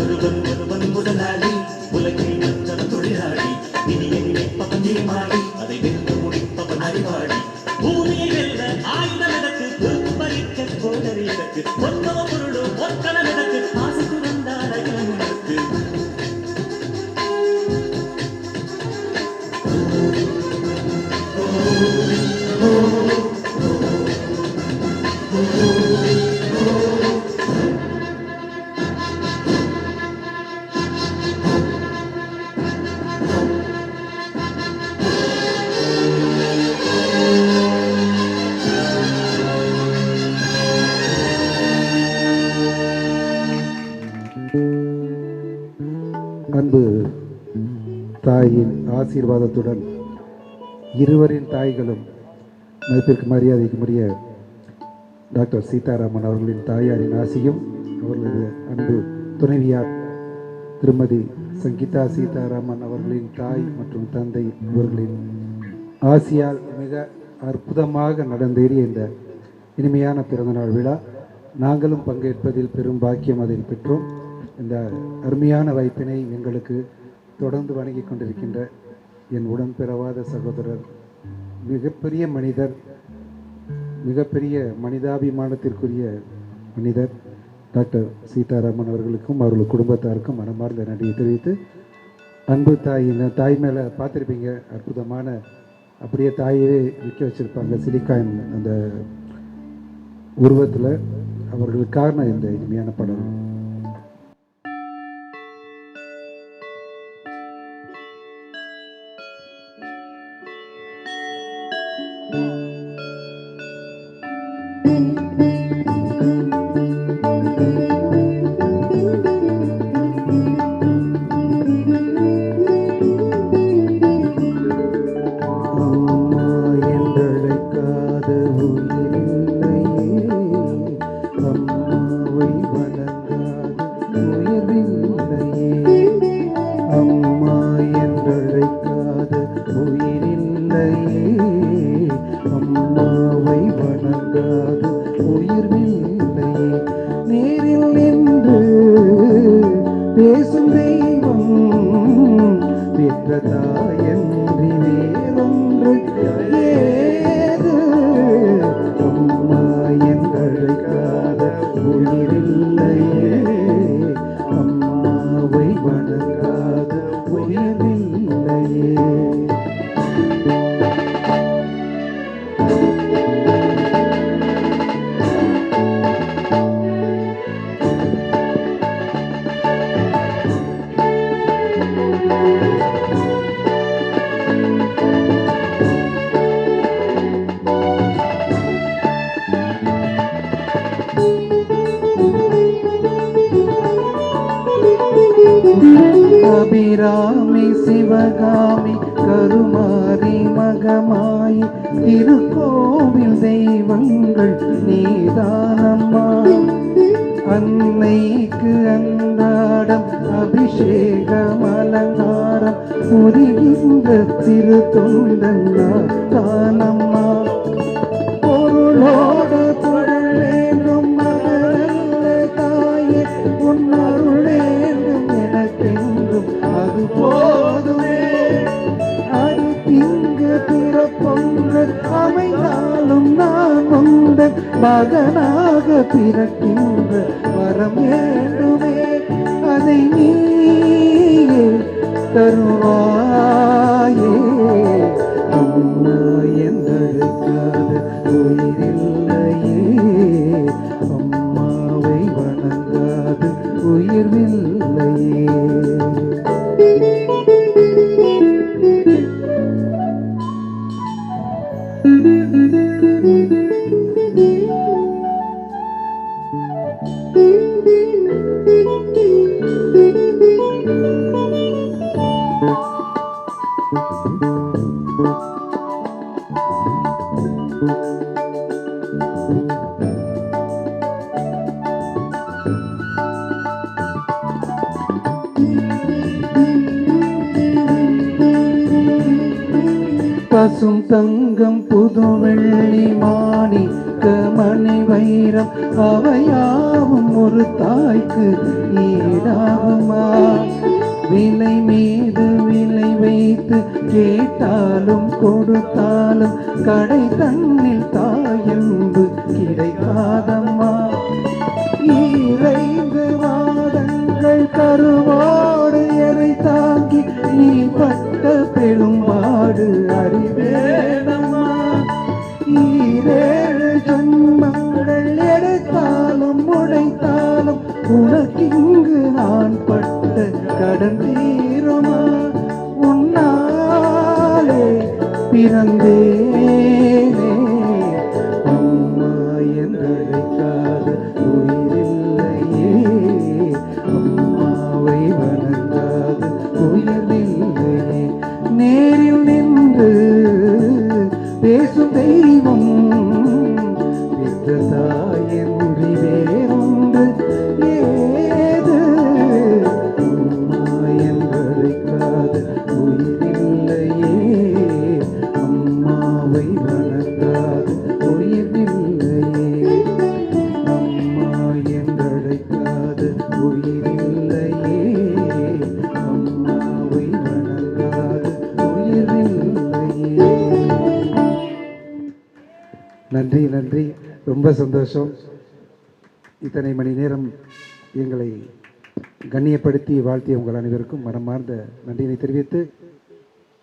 ஒருவன் ஒருவன் முதலாளி, உலகில் மற்றவன் தொழிலாளி. விதியை நினைப்பவன் ஏமாளி, அதை வென்று முடிப்பவன் அறிவாளி. பூமியை வெல்ல ஆயுதம் எதற்கு? பறிக்க கோடரி எதற்கு? ஒத்தவ பொருளோ ஒத்தனம் எதற்கு? ஆசைக்கு வந்தால் அகிலம் எதற்கு? அன்பு தாயின் ஆசீர்வாதத்துடன் இருவரின் தாய்களும் மதிப்பிற்கு மரியாதைக்குரிய டாக்டர் சீதாராமன் அவர்களின் தாயாரின் ஆசியும், அவர்களது அன்பு துணைவியார் திருமதி சங்கீதா சீதாராமன் அவர்களின் தாய் மற்றும் தந்தை இவர்களின் ஆசியால் மிக அற்புதமாக நடந்தேறிய இந்த இனிமையான பிறந்தநாள் விழா நாங்களும் பங்கேற்பதில் பெரும் பாக்கியம் அதில் பெற்றோம். இந்த அருமையான வாய்ப்பினை எங்களுக்கு தொடர்ந்து வணங்கிக் கொண்டிருக்கின்ற என் உடன்பிறவாத சகோதரர், மிகப்பெரிய மனிதர், மிகப்பெரிய மனிதாபிமானத்திற்குரிய மனிதர் டாக்டர் சீதாராமன் அவர்களுக்கும் அவர்கள் குடும்பத்தாருக்கும் மனமார்ந்த நன்றியை தெரிவித்து, அன்பு தாய் மேலே பார்த்துருப்பீங்க, அற்புதமான அப்படியே தாயவே விற்க வச்சுருப்பாங்க சிலிக்காயின் அந்த உருவத்தில். அவர்களுக்கான இந்த இனிமையான படம். தாயன்றி வேறொன்று ஏது அம்மா என்றழைக்காத உயிரில்லையே அம்மாவை வணங்காத உயிரில்லையே அபிராமி சிவகாமி கருமாரி மகமாயி திருக்கோவில் தெய்வங்கள் நீதானம்மா அன்னைக்கு அன்றாடம் அபிஷேகம் அலங்காரம் புரிகின்ற திரு தொண்டம்மா பொருளோடு பொருள் வேண்டும் மகளல்ல தாயே உன்னருள் வேண்டும் எனக்கென்றும் அது போதுமே அது திங்கு பிறப்பொன்று அமைந்தாலும் நான் உந்தன் மகனாக பிறக்கின்ற வரம் வேண்டுமே அதை நீயே தருவாயே அம்மா என்றழைக்காத உயிரில்லையே அம்மாவை வணங்காது உயிரில்லையே பசும் தங்கம் புது வெள்ளி மாணிக்க மணி வைரம் அவையாவும் ஒரு தாய்க்கு ஈடாகுமா விலை மீது விலை வைத்து கேட்டாலும் கொடுத்தாலும் கடை தன்னில் தாயன்பு கிடைக்காதம்மா ஈரைந்து வாதங்கள் கருவோடு எதை தாங்கி நீ பட்ட பெரும்பாடு அறிவேனம்மா ஈரேழு ஜன்மங்கள் எடுத்தாலும் உடைத்தாலும் உனக்கிங்கு நான் பட்ட கடன் தீருமா உன்னாலே பிறந்தேனே அம்மா என்றழைக்காத உயிரில்லையே அம்மாவை வணங்காத உயிரில்லையே நேரில் நின்று பேசும் தெய்வம் பெற்ற தாயன்றி வேறொன்று ஏது அம்மா என்றழைக்காத உயிரில்லையே அம்மாவை வணங்காத உயிரில்லையே அம்மா என்றழைக்காத உயிரில்லையே அம்மாவை வணங்காத உயிரில்லையே. நன்றி நன்றி, ரொம்ப சந்தோஷம். இத்தனை மணி நேரம் எங்களை கண்ணியப்படுத்தி வாழ்த்திய உங்கள் அனைவருக்கும் மனமார்ந்த நன்றியை தெரிவித்து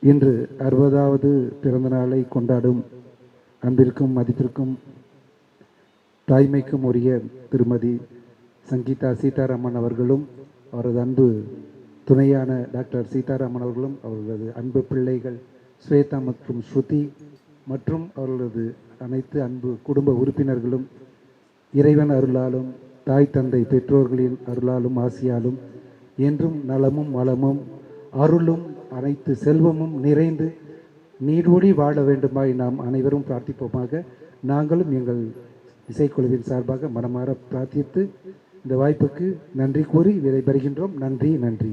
இன்று 60வது பிறந்த நாளை கொண்டாடும் அன்பிற்கும் மதிப்பிற்கும் தாய்மைக்கும் உரிய திருமதி சங்கீதா சீதாராமன் அவர்களும் அவரது அன்பு துணையான டாக்டர் சீதாராமன் அவர்களும் அவர்களது அன்பு பிள்ளைகள் ஸ்வேதா மற்றும் ஸ்ருதி மற்றும் அவர்களது அனைத்து அன்பு குடும்ப உறுப்பினர்களும் இறைவன் அருளாலும் தாய் தந்தை பெற்றோர்களின் அருளாலும் ஆசியாலும் என்றும் நலமும் வளமும் அருளும் அனைத்து செல்வமும் நிறைந்து நீடூடி வாழ வேண்டுமாய் நாம் அனைவரும் பிரார்த்திப்போமாக. நாங்களும் எங்கள் இசைக்குழுவின் சார்பாக மனமாற பிரார்த்தித்து இந்த வாய்ப்புக்கு நன்றி கூறி விடைபெறுகின்றோம். நன்றி நன்றி.